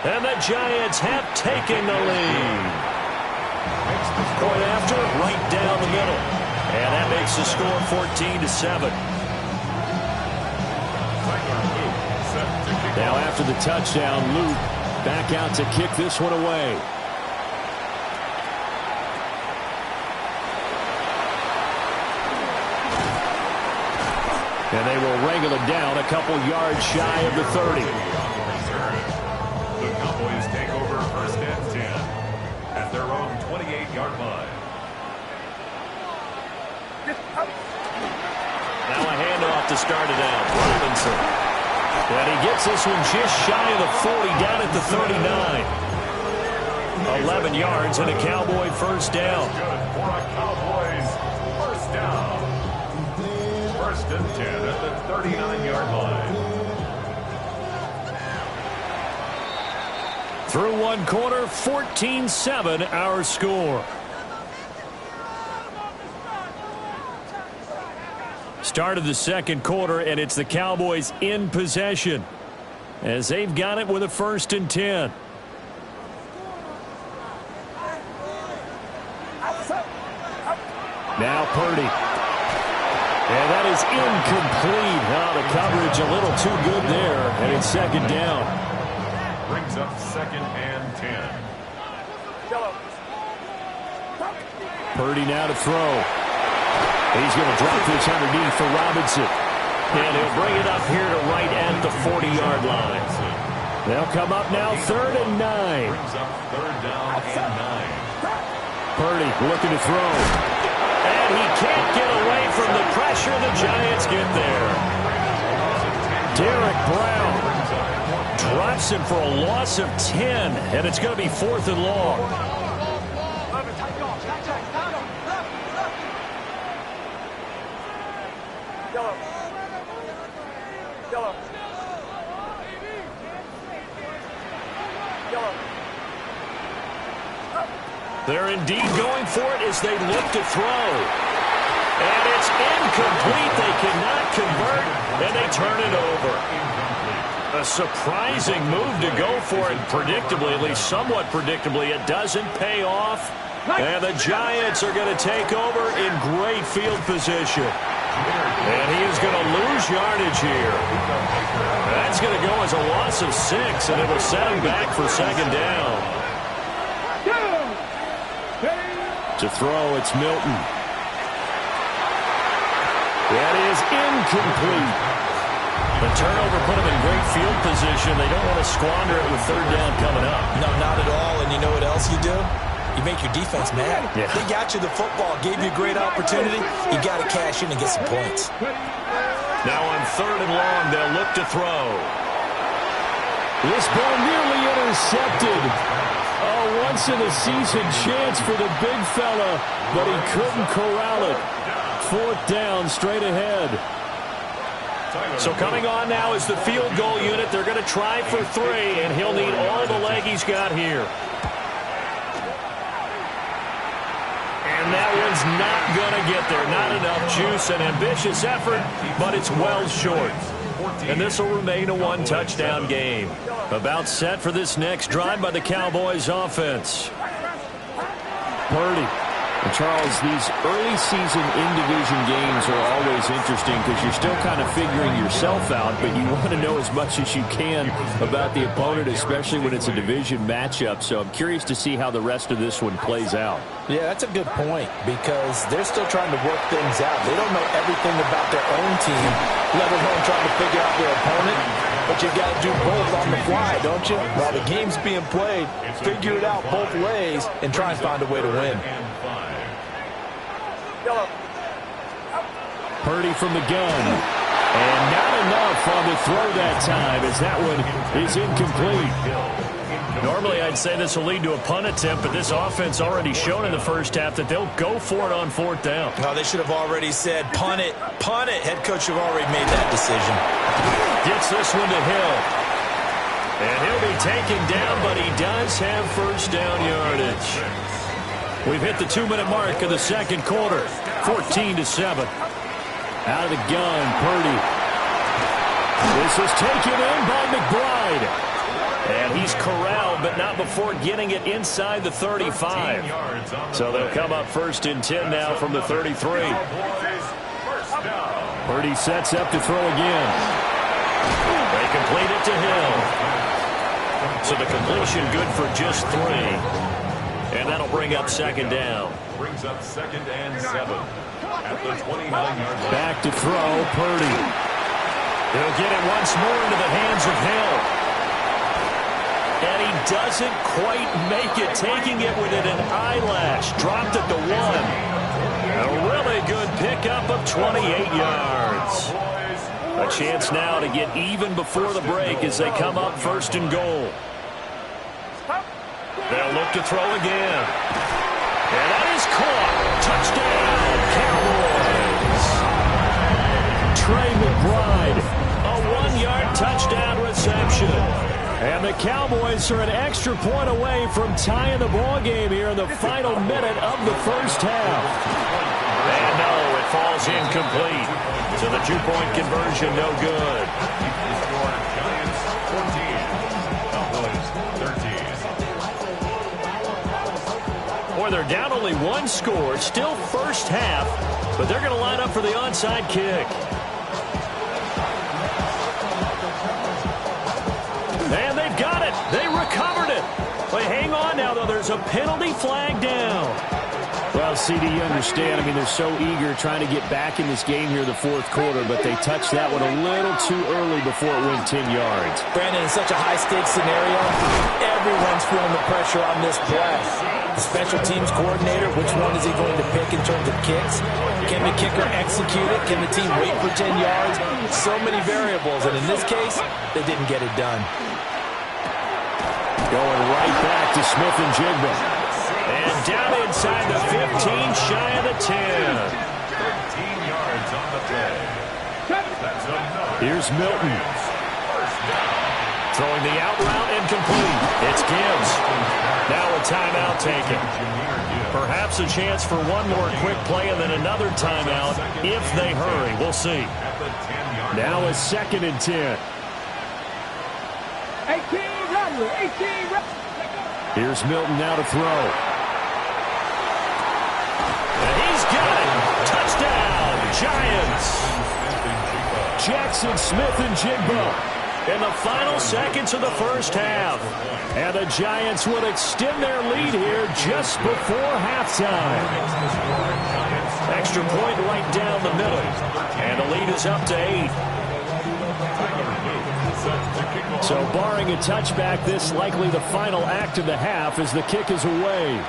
And the Giants have taken the lead. Point after, right down the middle. And that makes the score 14-7. Now after the touchdown, Luke back out to kick this one away. And they will wrangle it down a couple yards shy of the 30. The Cowboys take over first and 10 at their own 28-yard line. Now a handoff to start it out. Robinson. And he gets this one just shy of the 40, down at the 39. 11 yards and a Cowboy first down. Good for a Cowboys first down. First and 10 at the 39-yard line. Through one quarter, 14-7 our score. Start of the second quarter, and it's the Cowboys in possession as they've got it with a first and 10. Now Purdy. And that is incomplete. Now the coverage a little too good there, and it's second down. Brings up second and 10. Purdy now to throw. He's going to drop this underneath for Robinson. And he'll bring it up here to right at the 40-yard line. They'll come up now third and 9. Brings up third down and 9. Purdy looking to throw. and he can't get away from the pressure. The Giants get there. Derek Brown drops him for a loss of 10, and it's going to be 4th and long. They're indeed going for it as they look to throw. And it's incomplete. They cannot convert, and they turn it over. A surprising move to go for it, predictably, at least somewhat predictably. It doesn't pay off, and the Giants are going to take over in great field position. And he is going to lose yardage here. That's going to go as a loss of 6, and it will set him back for 2nd down. To throw, it's Milton. That is incomplete. The turnover put them in great field position. They don't want to squander it with 3rd down coming up. No, not at all. And you know what else you do? You make your defense mad. Yeah. They got you the football, gave you a great opportunity. You got to cash in and get some points. Now on 3rd and long, they'll look to throw. This ball nearly intercepted. A once-in-a-season chance for the big fella, but he couldn't corral it. 4th down, straight ahead. So coming on now is the field goal unit. They're going to try for 3, and he'll need all the leg he's got here. And that one's not going to get there. Not enough juice. An ambitious effort, but it's well short. And this will remain a 1-touchdown game. About set for this next drive by the Cowboys offense. Purdy. And Charles, these early season in-division games are always interesting because you're still kind of figuring yourself out, but you want to know as much as you can about the opponent, especially when it's a division matchup. So I'm curious to see how the rest of this one plays out. Yeah, that's a good point because they're still trying to work things out. They don't know everything about their own team, let alone trying to figure out their opponent. But you got to do both on the fly, don't you? While the game's being played, figure it out both ways and try and find a way to win. Purdy from the gun. And not enough on the throw that time as that one is incomplete. Normally, I'd say this will lead to a punt attempt, but this offense already shown in the first half that they'll go for it on 4th down. Oh, they should have already said, punt it, punt it. Head coach should have already made that decision. Gets this one to Hill. And he'll be taken down, but he does have 1st down yardage. We've hit the 2-minute mark of the 2nd quarter, 14-7. Out of the gun, Purdy. This is taken in by McBride. And he's corralled, but not before getting it inside the 35. So they'll come up 1st and 10 now from the 33. Purdy sets up to throw again. They complete it to Hill. So the completion good for just 3. And that'll bring up 2nd down. Brings up 2nd and 7 at the 29-yard line. Back to throw, Purdy. He'll get it once more into the hands of Hill. And he doesn't quite make it, taking it within an eyelash. Dropped at the 1. A really good pickup of 28 yards. A chance now to get even before the break as they come up 1st and goal. They'll look to throw again. And that is caught. Touchdown, Cowboys. Trey McBride. A 1-yard touchdown reception. And the Cowboys are an extra point away from tying the ball game here in the final minute of the first half. And no, it falls incomplete. So the 2-point conversion, no good. Giants 14, Cowboys 13. Boy, they're down only 1 score. Still first half, but they're going to line up for the onside kick. And they've got it. They recovered it. Wait, hang on now, though. There's a penalty flag down. Well, CD, you understand. I mean, they're so eager trying to get back in this game here in the 4th quarter, but they touched that one a little too early before it went 10 yards. Brandon, in such a high-stakes scenario, everyone's feeling the pressure on this play. The special teams coordinator, which one is he going to pick in terms of kicks? Can the kicker execute it? Can the team wait for 10 yards? So many variables, and in this case, they didn't get it done. Going right back to Smith and Jigba. And down inside the 15, shy of the 10. 13 yards on the play. That's enough. Here's Milton. Throwing the out route incomplete. It's Gibbs. Now a timeout taken. Perhaps a chance for one more quick play and then another timeout if they hurry. We'll see. Now a 2nd and 10. 18 run, 18 run. Here's Milton now to throw. And he's got it. Touchdown, Giants. Jackson Smith and Jigba in the final seconds of the first half. And the Giants will extend their lead here just before halftime. Extra point right down the middle. And the lead is up to 8. So barring a touchback, this likely the final act of the half as the kick is away.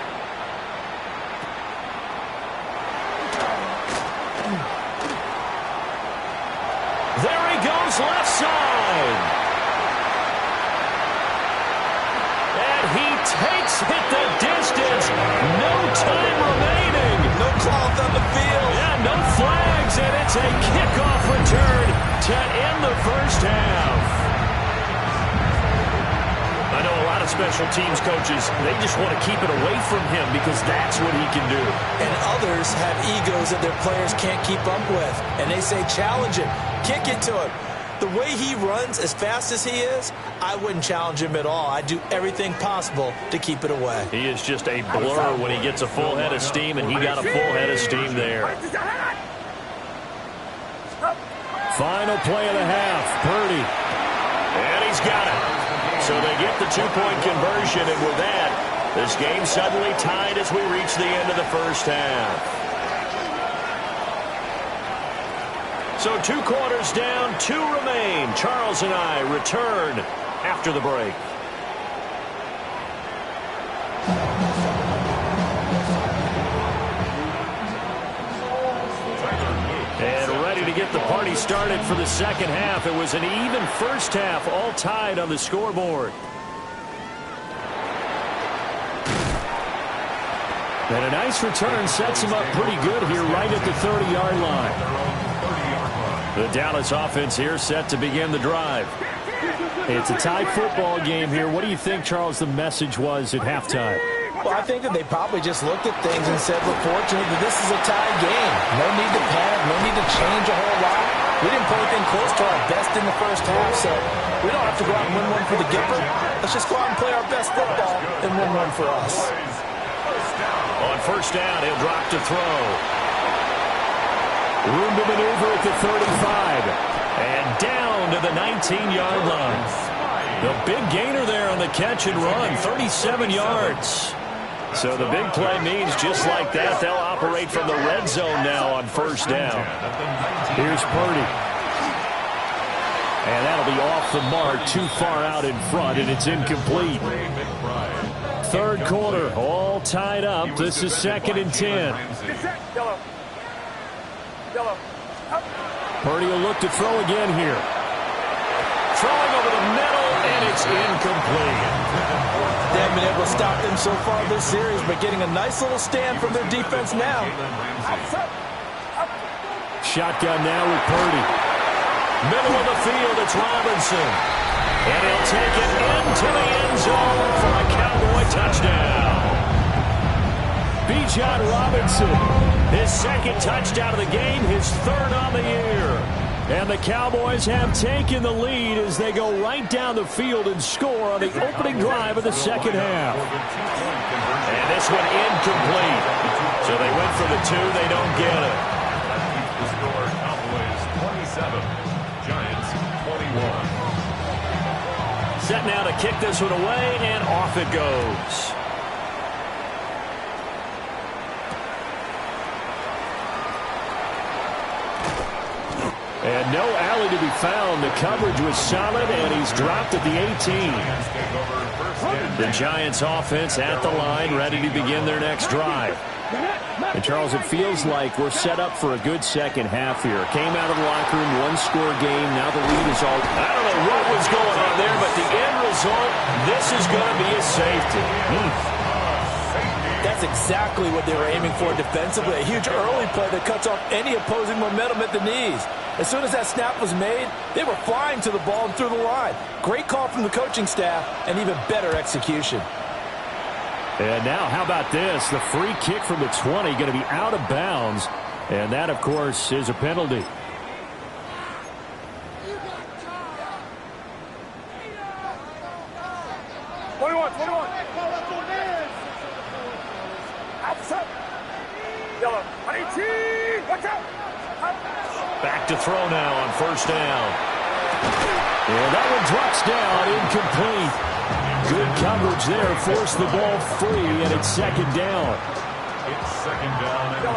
There he goes, left side. And he takes it the distance. No time remaining. No cloth on the field. Yeah, no flags, and it's a kickoff return to end the first half. I know a lot of special teams coaches, they just want to keep it away from him because that's what he can do. And others have egos that their players can't keep up with. And they say, challenge him, kick it to him. The way he runs as fast as he is, I wouldn't challenge him at all. I'd do everything possible to keep it away. He is just a blur when he gets a full head of steam, and he got a full head of steam there. Final play of the half, Purdy. And he's got it. So they get the 2-point conversion, and with that, this game suddenly tied as we reach the end of the first half. So 2 quarters down, 2 remain. Charles and I return after the break. And ready to get the party started for the second half. It was an even first half, all tied on the scoreboard. And a nice return sets him up pretty good here right at the 30-yard line. The Dallas offense here set to begin the drive. It's a tie football game here. What do you think, Charles, the message was at halftime? Well, I think that they probably just looked at things and said, we're fortunate that this is a tie game. No need to panic, no need to change a whole lot. We didn't play anything close to our best in the first half, so we don't have to go out and win one for the Gipper. Let's just go out and play our best football and win one for us. On first down, he'll drop to throw. Room to maneuver at the 35. And down to the 19-yard line. The big gainer there on the catch and run, 37 yards. So the big play means just like that, they'll operate from the red zone now on first down. Here's Purdy. And that'll be off the mark, too far out in front, and it's incomplete. Third quarter, all tied up. This is 2nd and 10. Purdy will look to throw again here. Throwing over the middle, and it's incomplete. They haven't been able to stop them so far this series, but getting a nice little stand from their defense now. Shotgun now with Purdy. Middle of the field, it's Robinson. And he'll take it into the end zone for a Cowboy touchdown. Bijan Robinson, his 2nd touchdown of the game, his 3rd on the year. And the Cowboys have taken the lead as they go right down the field and score on the opening drive of the second half. And this one incomplete. So they went for the 2, they don't get it. The score, Cowboys 27, Giants 21. Set now to kick this one away, and off it goes. And no alley to be found. The coverage was solid, and he's dropped at the 18. The Giants offense at the line, ready to begin their next drive. And, Charles, it feels like we're set up for a good second half here. Came out of the locker room, one-score game. Now the lead is all... I don't know what was going on there, but the end result, this is going to be a safety. That's exactly what they were aiming for defensively. A huge early play that cuts off any opposing momentum at the knees. As soon as that snap was made, they were flying to the ball and through the line. Great call from the coaching staff and even better execution. And now, how about this? The free kick from the 20 going to be out of bounds. And that, of course, is a penalty. Back to throw now on first down. And that one drops down, incomplete. Good coverage there, forced the ball free, and it's second down. It's second down and 10.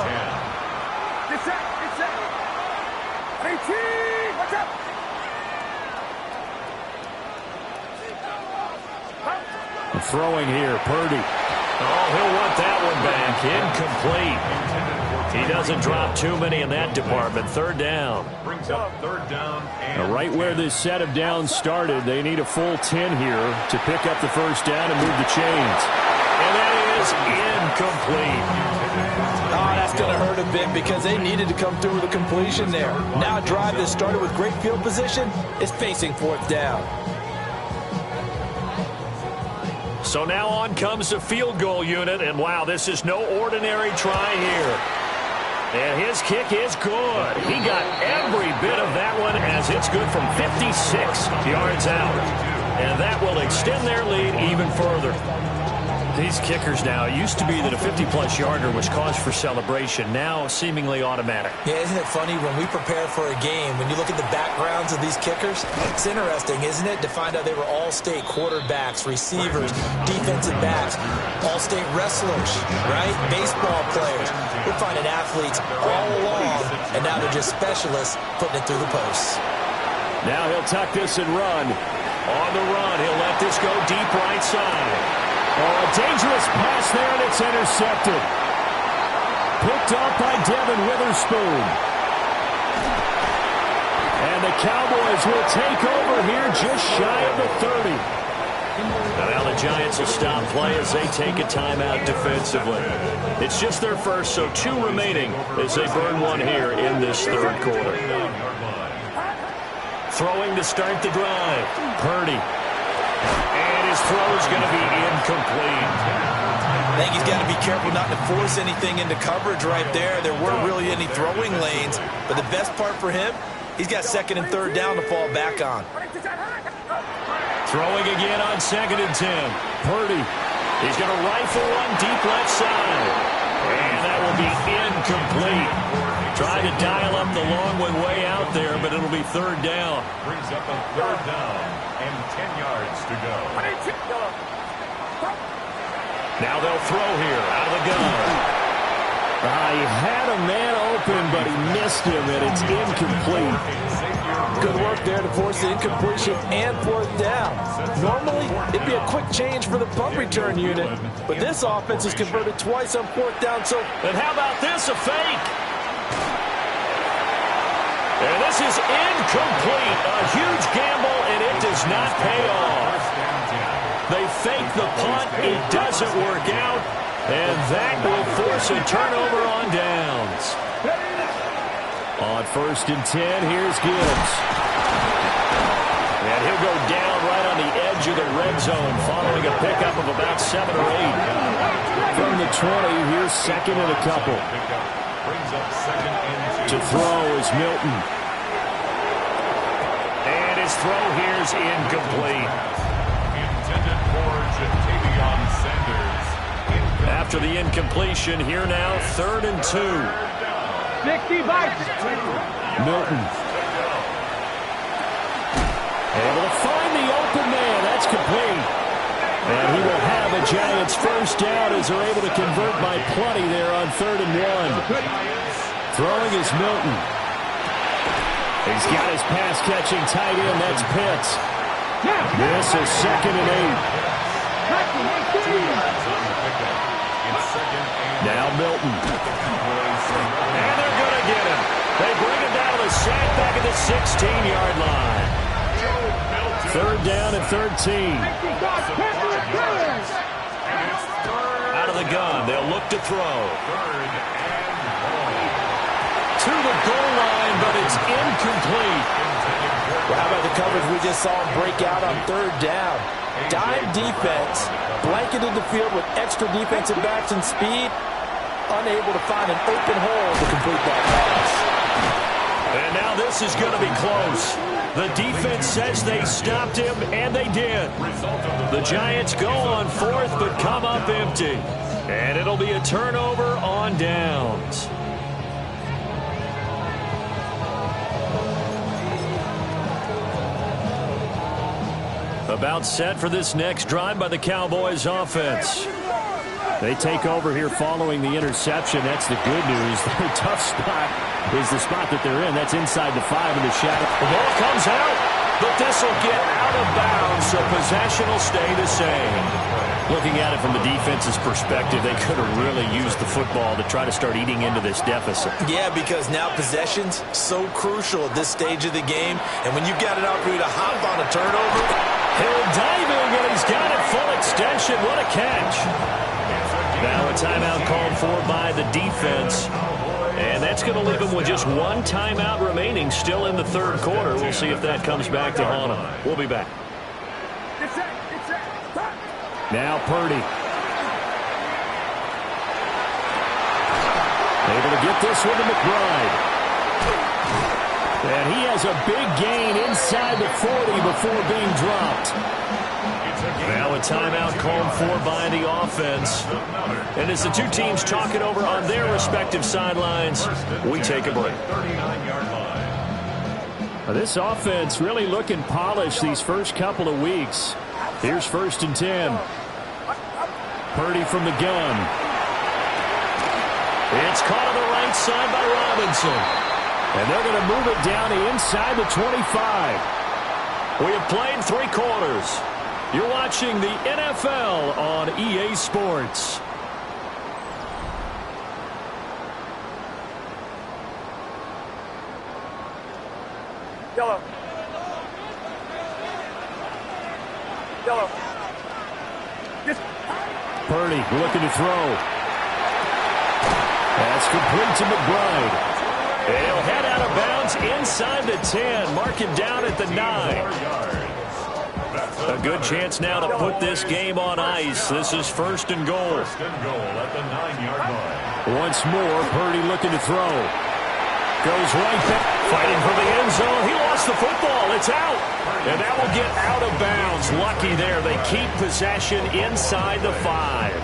Throwing here, Purdy. Oh, he'll want that one back. Incomplete. He doesn't drop too many in that department. Third down. Brings up third down. And right where this set of downs started, they need a full 10 here to pick up the first down and move the chains. And that is incomplete. Oh, that's going to hurt a bit because they needed to come through with a completion there. Now a drive that started with great field position is facing fourth down. So now on comes the field goal unit, and wow, this is no ordinary try here. And his kick is good. He got every bit of that one as it's good from 56 yards out. And that will extend their lead even further. These kickers now, it used to be that a 50-plus yarder was cause for celebration, now seemingly automatic. Yeah, isn't it funny when we prepare for a game, when you look at the backgrounds of these kickers, it's interesting, isn't it, to find out they were all-state quarterbacks, receivers, defensive backs, all-state wrestlers, right? Baseball players. We're finding athletes all along, and now they're just specialists putting it through the posts. Now he'll tuck this and run. On the run, he'll let this go deep right side. Oh, a dangerous pass there, and it's intercepted. Picked off by Devin Witherspoon. And the Cowboys will take over here just shy of the 30. And now the Giants will stop play as they take a timeout defensively. It's just their first, so 2 remaining as they burn one here in this third quarter. Throwing to start the drive. Purdy. And his throw is going to be incomplete. I think he's got to be careful not to force anything into coverage right there. There weren't really any throwing lanes. But the best part for him, he's got second and third down to fall back on. Throwing again on second and 10. Purdy. He's going to rifle one deep left side. And that will be incomplete. Trying to dial up the long one way out there, but it'll be third down. Brings up a third down and 10 yards to go. Now they'll throw here out of the gun. He had a man open, but he missed him, and it's incomplete. Good work there to force the incompletion and fourth down. Normally, it'd be a quick change for the punt return unit, but this offense has converted twice on fourth down. So, and how about this, a fake? And this is incomplete. A huge gamble, and it does not pay off. They fake the punt. It doesn't work out. And that will force a turnover on downs. On first and 10, here's Gibbs. And he'll go down right on the edge of the red zone following a pickup of about 7 or 8. From the 20, here's second and a couple. To throw is Milton. And his throw here is incomplete. Intended for Jatavion Sanders. After the incompletion, here now, third and 2. Milton. Able to find the open man. That's complete. And he will have a Giants first down as they're able to convert by plenty there on third and 1. Throwing is Milton. He's got his pass-catching tight end. That's Pitts. This is 2nd and 8. Now Milton. And they're going to get him. They bring him down to the sack back at the 16-yard line. 3rd down and 13. Out of the gun. They'll look to throw. To the goal line, but it's incomplete. Well, how about the coverage we just saw him break out on 3rd down? Dime defense, blanketed the field with extra defensive backs and speed, unable to find an open hole to complete that pass. And now this is going to be close. The defense says they stopped him, and they did. The Giants go on 4th, but come up empty. And it'll be a turnover on downs. About set for this next drive by the Cowboys offense. They take over here following the interception. That's the good news. Their tough spot is the spot that they're in. That's inside the 5 in the shadow. The ball comes out, but this will get out of bounds, so possession will stay the same. Looking at it from the defense's perspective, they could have really used the football to try to start eating into this deficit. Yeah, because now possession's so crucial at this stage of the game, and when you've got an opportunity to hop on a turnover, he'll diving, and he's got it full extension. What a catch. Now a timeout called for by the defense. And that's going to leave him with just one timeout remaining still in the 3rd quarter. We'll see if that comes back to haunt him. We'll be back. Now Purdy. Able to get this one to McBride. And he has a big gain inside the 40 before being dropped. Now a timeout called for by the offense. And as the two teams talk it over on their respective sidelines, we take a break. This offense really looking polished these first couple of weeks. Here's 1st and 10. Purdy from the gun. It's caught on the right side by Robinson. And they're going to move it down to inside the 25. We have played 3 quarters. You're watching the NFL on EA Sports. Yellow. Yellow. Purdy looking to throw. That's complete to McBride. He'll head out of bounds inside the 10. Mark him down at the 9. A good chance now to put this game on ice. This is 1st and goal. 1st and goal at the 9-yard line. Once more, Purdy looking to throw. Goes right back. Fighting for the end zone. He lost the football. It's out. And that will get out of bounds. Lucky there. They keep possession inside the 5.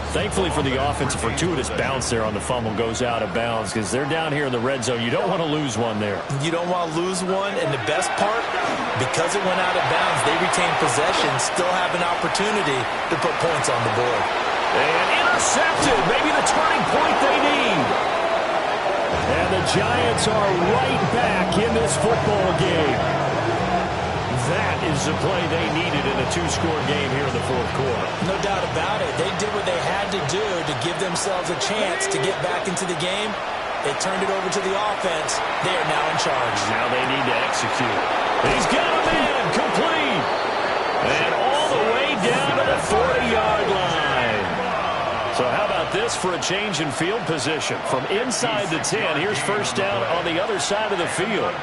Thankfully for the offense, a fortuitous bounce there on the fumble goes out of bounds because they're down here in the red zone. You don't want to lose one there. You don't want to lose one, and the best part, because it went out of bounds, they retain possession, still have an opportunity to put points on the board. And intercepted, maybe the turning point they need. And the Giants are right back in this football game. That is the play they needed in a 2-score game here in the 4th quarter. No doubt about it. They did what they had to do to give themselves a chance to get back into the game. They turned it over to the offense. They are now in charge. Now they need to execute. He's got a man complete. And all the way down to the 40-yard line. So how about this for a change in field position? From inside the 10, here's 1st down on the other side of the field.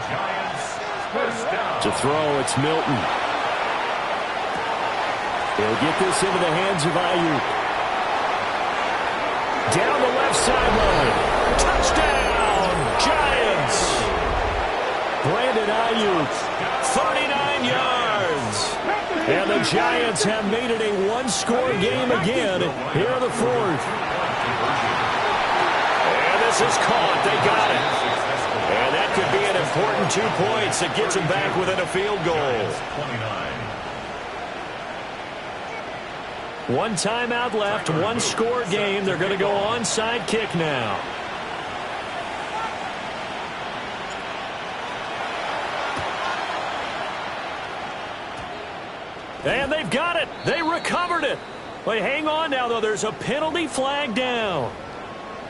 To throw, it's Milton. He'll get this into the hands of Ayuk. Down the left sideline. Touchdown, Giants. Brandon Ayuk, 39 yards. And the Giants have made it a 1-score game again here in the 4th. And this is caught. They got it. And that could be an important 2 points that gets them back within a field goal. 1 timeout left, 1-score game. They're going to go onside kick now. And they've got it. They recovered it. Wait, hang on now, though. There's a penalty flag down.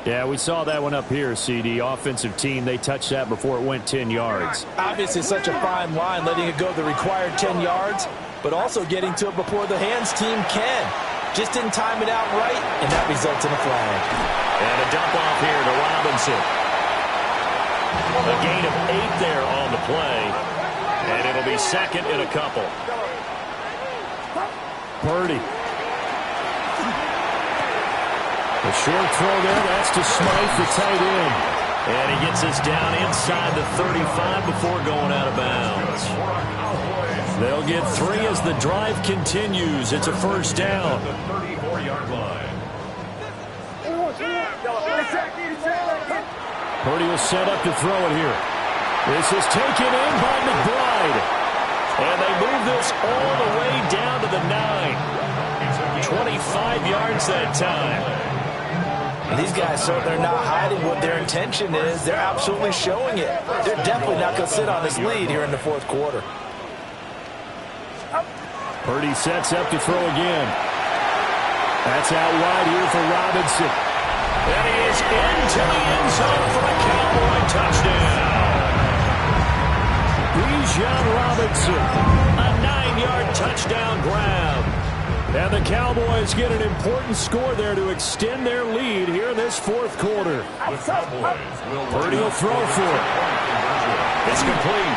Yeah, we saw that one up here, CD. Offensive team, they touched that before it went 10 yards. Obviously, such a fine line, letting it go the required 10 yards, but also getting to it before the hands team can. Just didn't time it out right, and that results in a flag. And a dump off here to Robinson. A gain of 8 there on the play, and it'll be second and a couple. Purdy. A short throw there, that's to Smythe, the tight end. And he gets us down inside the 35 before going out of bounds. They'll get 3 as the drive continues. It's a first down. The 34-yard line. Purdy will set up to throw it here. This is taken in by McBride. And they move this all the way down to the 9. 25 yards that time. And these guys certainly are not hiding what their intention is. They're absolutely showing it. They're definitely not going to sit on this lead here in the fourth quarter. Purdy sets up to throw again. That's out wide here for Robinson. And he is into the end zone for a Cowboy touchdown. Bijan Robinson. A 9-yard touchdown grab. And the Cowboys get an important score there to extend their lead here in this fourth quarter. Purdy will throw for it. It's complete.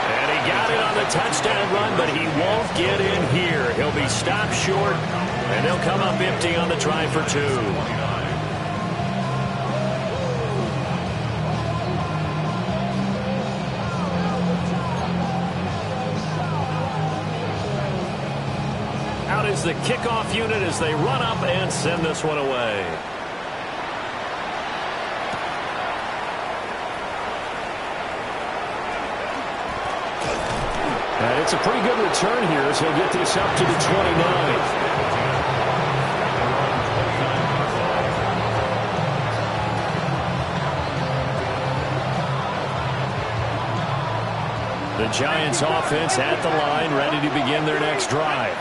And he got it on the touchdown run, but he won't get in here. He'll be stopped short, and they'll come up empty on the try for 2. Is the kickoff unit as they run up and send this one away. And it's a pretty good return here as he'll get this up to the 29. The Giants offense at the line, ready to begin their next drive.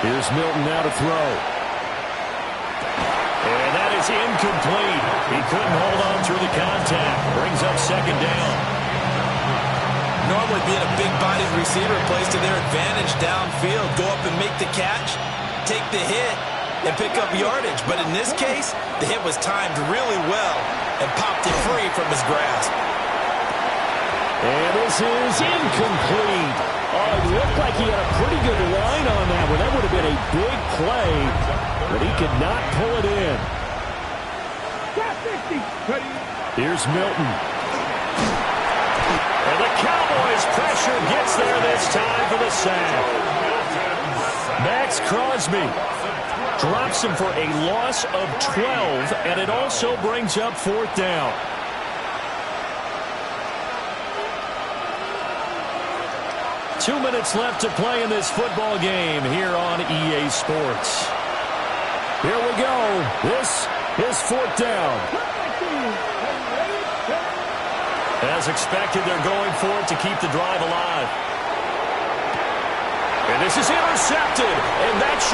Here's Milton now to throw. And that is incomplete. He couldn't hold on through the contact. Brings up second down. Normally being a big-bodied receiver plays to their advantage downfield. Go up and make the catch, take the hit, and pick up yardage. But in this case, the hit was timed really well and popped it free from his grasp. And this is incomplete. Oh, it looked like he had a pretty good line on that one. That would have been a big play, but he could not pull it in. Here's Milton. And the Cowboys' pressure gets there this time for the sack. Max Crosby drops him for a loss of 12, and it also brings up fourth down. Two minutes left to play in this football game here on EA Sports. Here we go. This is fourth down. As expected, they're going for it to keep the drive alive. And this is intercepted, and that should